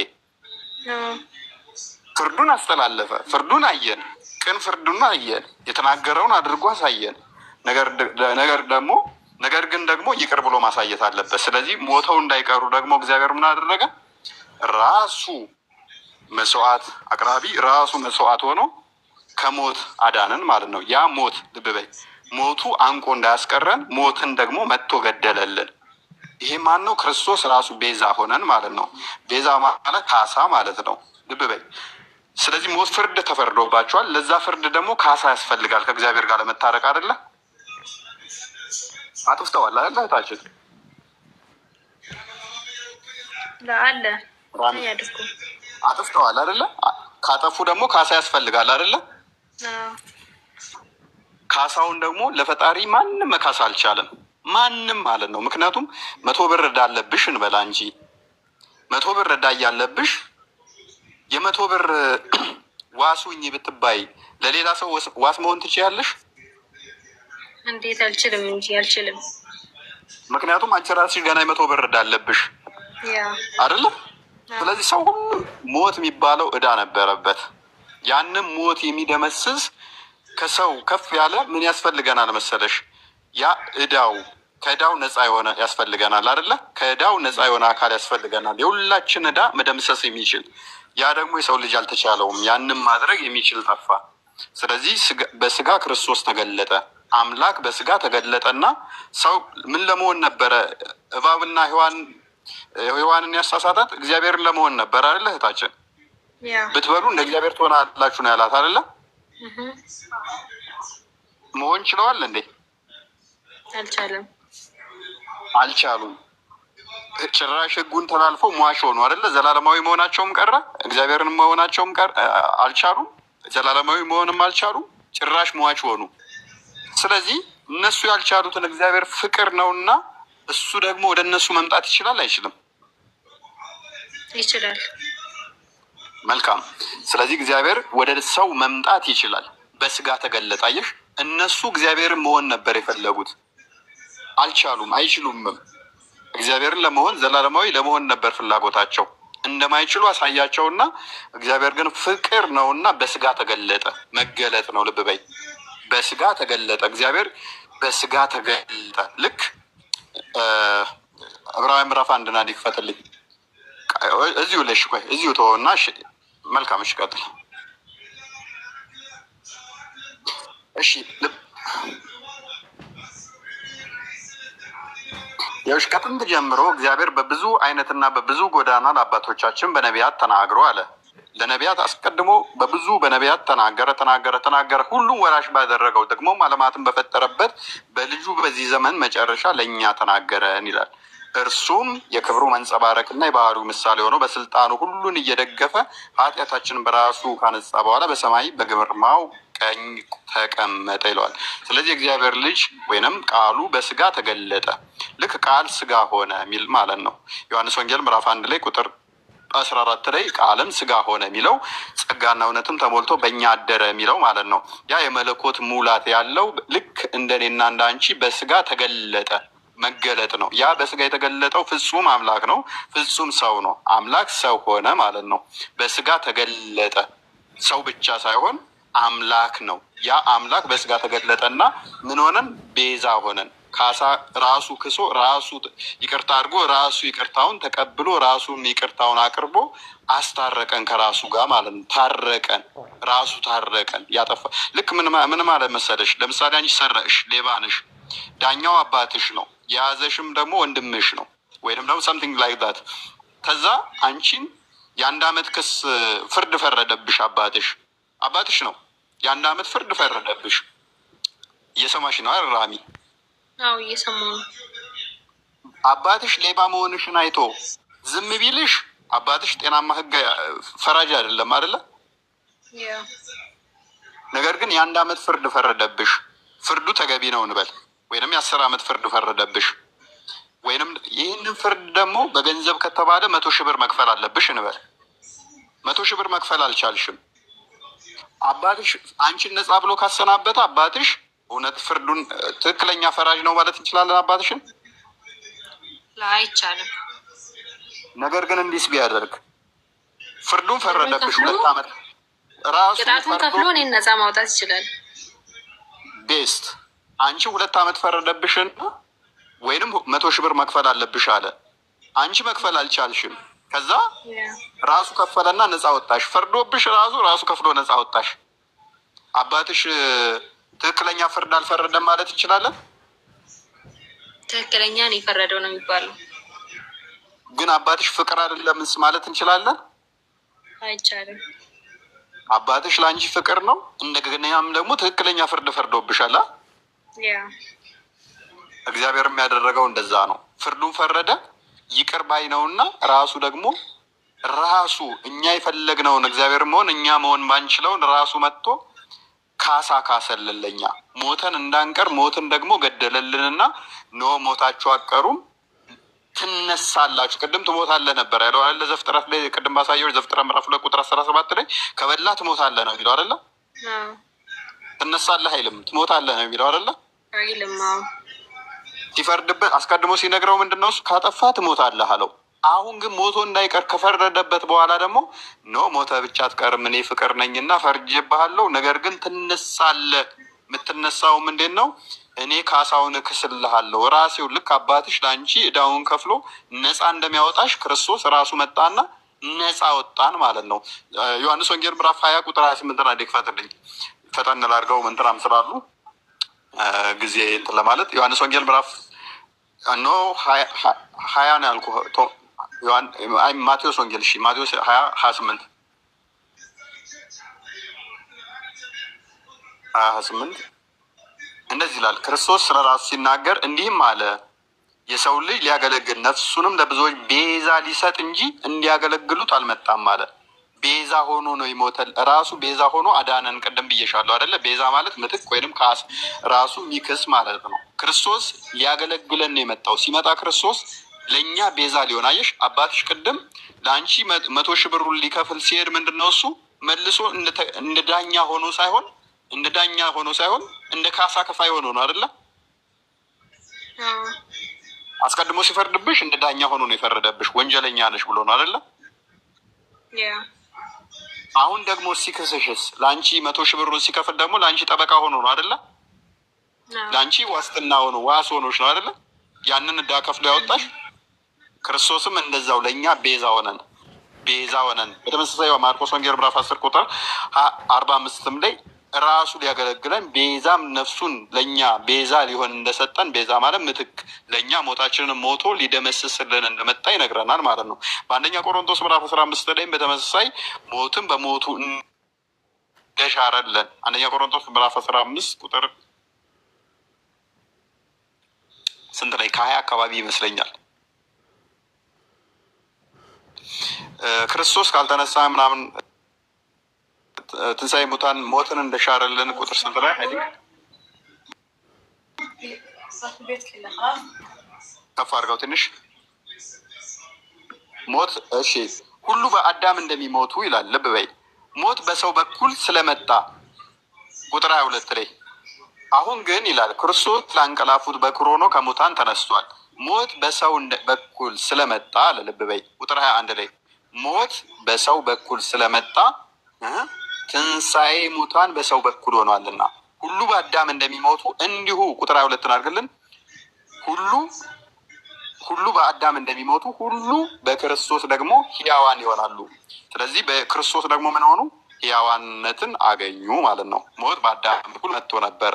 ፍርዱን አስተላለፈ። ፍርዱን አየን፣ ቅን ፍርዱን አየን፣ የተናገረውን አድርጎ አሳየን። ነገር ግን ደግሞ ይቅር ብሎ ማሳየት አለበት። ስለዚህ ሞተው እንዳይቀሩ ደግሞ እግዚአብሔር ምን አደረገ? ራሱ መስዋዕት አቅራቢ፣ ራሱ መስዋዕት ሆኖ ከሞት አዳንን ማለት ነው። ያ ሞት ልብ በይ፣ ሞቱ አንቆ እንዳያስቀረን ሞትን ደግሞ መጥቶ ገደለልን። ይሄ ማን ነው? ክርስቶስ ራሱ ቤዛ ሆነን ማለት ነው። ቤዛ ማለት ካሳ ማለት ነው። ልብ በይ። ስለዚህ ሞት ፍርድ ተፈርዶባቸዋል። ለዛ ፍርድ ደግሞ ካሳ ያስፈልጋል ከእግዚአብሔር ጋር ለመታረቅ አይደለ? አጥፍተዋል አይደለ? እህታችን አጥፍተዋል አይደለ? ካጠፉ ደግሞ ካሳ ያስፈልጋል አይደለ? ካሳውን ደግሞ ለፈጣሪ ማንም መካስ አልቻለም። ማንም ማለት ነው። ምክንያቱም 100 ብር ዕዳ አለብሽ እንበላ እንጂ 100 ብር ዕዳ እያለብሽ የ100 ብር ዋሱኝ ብትባይ ለሌላ ሰው ዋስ መሆን ትችያለሽ? እንዴት? አልችልም እንጂ አልችልም። ምክንያቱም አንቺ ራስሽ ገና የ100 ብር ዕዳ አለብሽ አይደለ? ስለዚህ ሰው ሁሉ ሞት የሚባለው ዕዳ ነበረበት። ያንም ሞት የሚደመስስ ከሰው ከፍ ያለ ምን ያስፈልገናል መሰለሽ? ያ ዕዳው ከዕዳው ነፃ የሆነ ያስፈልገናል አይደለ? ከዕዳው ነፃ የሆነ አካል ያስፈልገናል፣ የሁላችን ዕዳ መደምሰስ የሚችል። ያ ደግሞ የሰው ልጅ አልተቻለውም። ያንም ማድረግ የሚችል ጠፋ። ስለዚህ በስጋ ክርስቶስ ተገለጠ። አምላክ በስጋ ተገለጠና ሰው ምን ለመሆን ነበረ? እባብና ሔዋንን ያሳሳታት እግዚአብሔርን ለመሆን ነበር አይደለ? እህታችን ብትበሉ እንደ እግዚአብሔር ትሆናላችሁ ነው ያላት አይደለ? መሆን ችለዋል እንዴ? አልቻለም። አልቻሉም። ጭራሽ ህጉን ተላልፎ ሟች ሆኑ አይደለ? ዘላለማዊ መሆናቸውም ቀረ፣ እግዚአብሔርን መሆናቸውም ቀረ። አልቻሉም። ዘላለማዊ መሆንም አልቻሉም። ጭራሽ ሟች ሆኑ። ስለዚህ እነሱ ያልቻሉትን እግዚአብሔር ፍቅር ነውና እሱ ደግሞ ወደ እነሱ መምጣት ይችላል አይችልም? ይችላል። መልካም። ስለዚህ እግዚአብሔር ወደ ሰው መምጣት ይችላል። በስጋ ተገለጠ። አየሽ፣ እነሱ እግዚአብሔርን መሆን ነበር የፈለጉት፣ አልቻሉም፣ አይችሉምም። እግዚአብሔርን ለመሆን ዘላለማዊ ለመሆን ነበር ፍላጎታቸው። እንደማይችሉ አሳያቸውና እግዚአብሔር ግን ፍቅር ነውና በስጋ ተገለጠ። መገለጥ ነው። ልብ በይ፣ በስጋ ተገለጠ። እግዚአብሔር በስጋ ተገለጠ። ልክ ዕብራውያን ምዕራፍ 1 ይክፈትልኝ። እዚሁ ለሽ ቆይ እዚሁ ተወውና መልካም። እሺ ቀጥል። እሺ ያው ከጥንት ጀምሮ እግዚአብሔር በብዙ አይነትና በብዙ ጎዳና ለአባቶቻችን በነቢያት ተናግሮ አለ። ለነቢያት አስቀድሞ በብዙ በነቢያት ተናገረ። ሁሉም ወራሽ ባደረገው ደግሞ ዓለማትን በፈጠረበት በልጁ በዚህ ዘመን መጨረሻ ለእኛ ተናገረን ይላል። እርሱም የክብሩ መንጸባረቅና የባህሪው ምሳሌ ሆኖ በስልጣኑ ሁሉን እየደገፈ ኃጢአታችንን በራሱ ካነጻ በኋላ በሰማይ በግርማው ቀኝ ተቀመጠ ይለዋል። ስለዚህ እግዚአብሔር ልጅ ወይንም ቃሉ በስጋ ተገለጠ። ልክ ቃል ስጋ ሆነ የሚል ማለት ነው። ዮሐንስ ወንጌል ምዕራፍ 1 ላይ ቁጥር 14 ላይ ቃልም ስጋ ሆነ የሚለው ጸጋና እውነትም ተሞልቶ በእኛ አደረ የሚለው ማለት ነው። ያ የመለኮት ሙላት ያለው ልክ እንደኔና እንዳንቺ በስጋ ተገለጠ። መገለጥ ነው። ያ በስጋ የተገለጠው ፍጹም አምላክ ነው፣ ፍጹም ሰው ነው። አምላክ ሰው ሆነ ማለት ነው። በስጋ ተገለጠ። ሰው ብቻ ሳይሆን አምላክ ነው። ያ አምላክ በስጋ ተገለጠና ምን ሆነን? ቤዛ ሆነን። ካሳ ራሱ ክሶ ራሱ ይቅርታ አድርጎ ራሱ ይቅርታውን ተቀብሎ ራሱን ይቅርታውን አቅርቦ አስታረቀን ከራሱ ጋር ማለት ነው። ታረቀን፣ ራሱ ታረቀን። ያጠፋ ልክ ምን ማለት መሰለሽ? ለምሳሌ አንቺ ሰረቅሽ፣ ሌባ ነሽ፣ ዳኛው አባትሽ ነው፣ የያዘሽም ደግሞ ወንድምሽ ነው፣ ወይም ደግሞ ሰምቲንግ ላይክ ዳት። ከዛ አንቺን የ1 ዓመት ክስ ፍርድ ፈረደብሽ። አባትሽ ነው፣ የ1 ዓመት ፍርድ ፈረደብሽ። እየሰማሽ ነው አይደል ራሚ? አዎ እየሰማሁ ነው። አባትሽ ሌባ መሆንሽን አይቶ ዝም ቢልሽ አባትሽ ጤናማ ህግ ፈራጅ አይደለም አይደለ? ነገር ግን የ1 ዓመት ፍርድ ፈረደብሽ። ፍርዱ ተገቢ ነው እንበል፣ ወይንም የ10 ዓመት ፍርድ ፈረደብሽ። ወይንም ይህንን ፍርድ ደግሞ በገንዘብ ከተባለ 100 ሺህ ብር መክፈል አለብሽ እንበል። 100 ሺህ ብር መክፈል አልቻልሽም። አባትሽ አንቺን ነጻ ብሎ ካሰናበተ አባትሽ እውነት ፍርዱን ትክክለኛ ፈራጅ ነው ማለት እንችላለን አባትሽን? አይቻልም። ነገር ግን እንዲስ ቢያደርግ ፍርዱን ፈረደብሽ 2 ዓመት ራሱ ቅጣቱን ከፍሎ እኔን ነጻ ማውጣት ይችላል። ቤስት አንቺ 2 ዓመት ፈረደብሽን ወይንም 100 ሺህ ብር መክፈል አለብሽ አለ። አንቺ መክፈል አልቻልሽም። ከዛ ራሱ ከፈለና ነጻ ወጣሽ። ፈርዶብሽ ራሱ ከፍሎ ነጻ ወጣሽ። አባትሽ ትክክለኛ ፍርድ አልፈረደም ማለት እንችላለን? ትክክለኛ ነው የፈረደው ነው የሚባለው። ግን አባትሽ ፍቅር አይደለምስ ማለት እንችላለን? አይቻልም። አባትሽ ለአንቺ ፍቅር ነው፣ እንደገናም ደግሞ ትክክለኛ ፍርድ ፈርዶብሻል። እግዚአብሔር የሚያደረገው እንደዛ ነው። ፍርዱን ፈረደ፣ ይቅር ባይ ነውና ራሱ ደግሞ ራሱ እኛ የፈለግነውን እግዚአብሔር መሆን እኛ መሆን ባንችለውን ራሱ መጥቶ ካሳ ካሰለለኛ ሞተን እንዳንቀር ሞትን ደግሞ ገደለልንና ኖ ሞታችሁ አቀሩም ትነሳላችሁ። ቅድም ትሞታለህ ነበር ያለው አለ ዘፍጥረት ላይ ቅድም ባሳየው ዘፍጥረት ምዕራፍ 2 ቁጥር 17 ላይ ከበላ ትሞታለህ ነው የሚለው አይደለ? ትነሳለህ አይልም፣ ትሞታለህ ነው የሚለው አይደለ? አይልም። ሲፈርድበት አስቀድሞ ሲነግረው ምንድነው እሱ ካጠፋ ትሞታለህ አለው። አሁን ግን ሞቶ እንዳይቀር ከፈረደበት በኋላ ደግሞ ኖ ሞተ ብቻ አትቀርም፣ እኔ ፍቅር ነኝና ፈርጄብሃለሁ፣ ነገር ግን ትነሳለህ። የምትነሳውም እንዴት ነው? እኔ ካሳውን እክስልሃለሁ። ራሴው ልክ አባትሽ ለአንቺ እዳውን ከፍሎ ነፃ እንደሚያወጣሽ ክርስቶስ ራሱ መጣና ነፃ ወጣን ማለት ነው። ዮሐንስ ወንጌል ምዕራፍ 20 ቁጥር 28 ላይ ክፈትልኝ፣ ፈጠን ላድርገው ምንትራም ስላሉ ጊዜ እንትን ለማለት ዮሐንስ ወንጌል ምዕራፍ 20 ነው ያልኩህ። ማቴዎስ ወንጌል ማቴዎስ 20 28 28 እንደዚህ ይላል። ክርስቶስ ስለ ራሱ ሲናገር እንዲህም አለ፣ የሰው ልጅ ሊያገለግል ነፍሱንም ለብዙዎች ቤዛ ሊሰጥ እንጂ እንዲያገለግሉት አልመጣም አለ። ቤዛ ሆኖ ነው ይሞተል። ራሱ ቤዛ ሆኖ አዳነን። ቅድም ብዬሻለሁ አይደለ? ቤዛ ማለት ምትክ ወይንም ካስ ራሱ ሚክስ ማለት ነው። ክርስቶስ ሊያገለግለን ነው የመጣው። ሲመጣ ክርስቶስ ለእኛ ቤዛ ሊሆን አየሽ። አባትሽ ቅድም ለአንቺ 100,000 ብሩን ሊከፍል ሲሄድ ምንድን ነው እሱ መልሶ እንደ ዳኛ ሆኖ ሳይሆን እንደ ካሳ ከፋይ ሆኖ ነው አይደለ? አስቀድሞ ሲፈርድብሽ እንደ ዳኛ ሆኖ ነው የፈረደብሽ። ወንጀለኛ ነሽ ብሎ ነው አይደለ? አሁን ደግሞ ሲክስሽስ ለአንቺ 100,000 ብሩን ሲከፍል ደግሞ ለአንቺ ጠበቃ ሆኖ ነው አይደለ? ለአንቺ ዋስትና ሆኖ ዋስ ሆኖች ነው አይደለ? ያንን እዳ ከፍሎ ያወጣሽ። ክርስቶስም እንደዛው ለእኛ ቤዛ ሆነን በተመሳሳይ ማርቆስ ወንጌል ምዕራፍ 10 ቁጥር 45 ላይ ራሱ ሊያገለግለን ቤዛም ነፍሱን ለእኛ ቤዛ ሊሆን እንደሰጠን፣ ቤዛ ማለት ምትክ ለእኛ ሞታችንን ሞቶ ሊደመስስልን እንደመጣ ይነግረናል ማለት ነው። በአንደኛ ቆሮንቶስ ምዕራፍ 15 ላይም በተመሳሳይ ሞትን በሞቱ እንደሻረለን አንደኛ ቆሮንቶስ ምዕራፍ 15 ቁጥር ስንት ላይ ከ20 አካባቢ ይመስለኛል። ክርስቶስ ካልተነሳ ምናምን ትንሣኤ ሙታን ሞትን እንደሻረልን ቁጥር ስንት ላይ ከፍ አድርገው ትንሽ ሞት። እሺ ሁሉ በአዳም እንደሚሞቱ ይላል። ልብ በይ። ሞት በሰው በኩል ስለመጣ ቁጥር 22 ላይ አሁን ግን ይላል ክርስቶስ ላንቀላፉት በኩር ሆኖ ከሙታን ተነስቷል። ሞት በሰው በኩል ስለመጣ አለ። ልብ በይ። ቁጥር 21 ላይ ሞት በሰው በኩል ስለመጣ ትንሣኤ ሙታን በሰው በኩል ሆኗልና ሁሉ በአዳም እንደሚሞቱ እንዲሁ ቁጥር 22 አድርግልን። ሁሉ በአዳም እንደሚሞቱ ሁሉ በክርስቶስ ደግሞ ሕያዋን ይሆናሉ። ስለዚህ በክርስቶስ ደግሞ ምን ሆኑ? ሕያዋንነትን አገኙ ማለት ነው። ሞት በአዳም በኩል መጥቶ ነበረ፣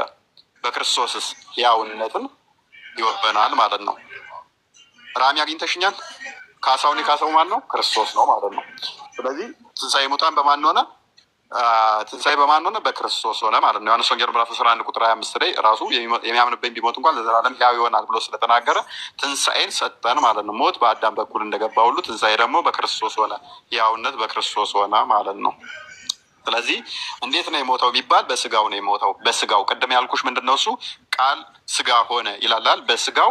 በክርስቶስስ ሕያውነትን ይወበናል ማለት ነው። ራሚ አግኝተሽኛል። ካሳውን የካሳው ማን ነው? ክርስቶስ ነው ማለት ነው። ስለዚህ ትንሣኤ ሙታን በማን ሆነ? ትንሣኤ በማን ሆነ? በክርስቶስ ሆነ ማለት ነው። ዮሐንስ ወንጌል ምዕራፍ 11 ቁጥር 25 ላይ ራሱ የሚያምንብኝ ቢሞት እንኳን ለዘላለም ሕያው ይሆናል ብሎ ስለተናገረ ትንሣኤን ሰጠን ማለት ነው። ሞት በአዳም በኩል እንደገባ ሁሉ ትንሣኤ ደግሞ በክርስቶስ ሆነ፣ ሕያውነት በክርስቶስ ሆነ ማለት ነው። ስለዚህ እንዴት ነው የሞተው ቢባል በስጋው ነው የሞተው። በስጋው ቅድም ያልኩሽ ምንድን ነው እሱ ቃል ስጋ ሆነ ይላላል። በስጋው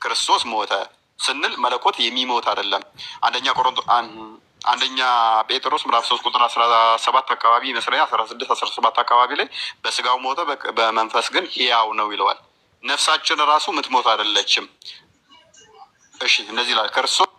ክርስቶስ ሞተ ስንል መለኮት የሚሞት አይደለም። አንደኛ ጴጥሮስ ምዕራፍ 3 ቁጥር 17 አካባቢ ይመስለኛል 16 17 አካባቢ ላይ በስጋው ሞተ በመንፈስ ግን ሕያው ነው ይለዋል። ነፍሳችን ራሱ ምትሞት አይደለችም። እሺ እንደዚህ ይላል ክርስቶስ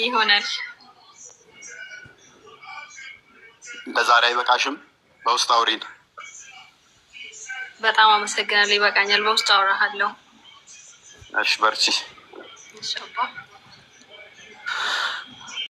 ይሆናል። ለዛሬ አይበቃሽም? በውስጥ አውሪን። በጣም አመሰግናለሁ። ይበቃኛል። በውስጥ አወራሃለሁ። እሺ በርቺ። እሺ አባ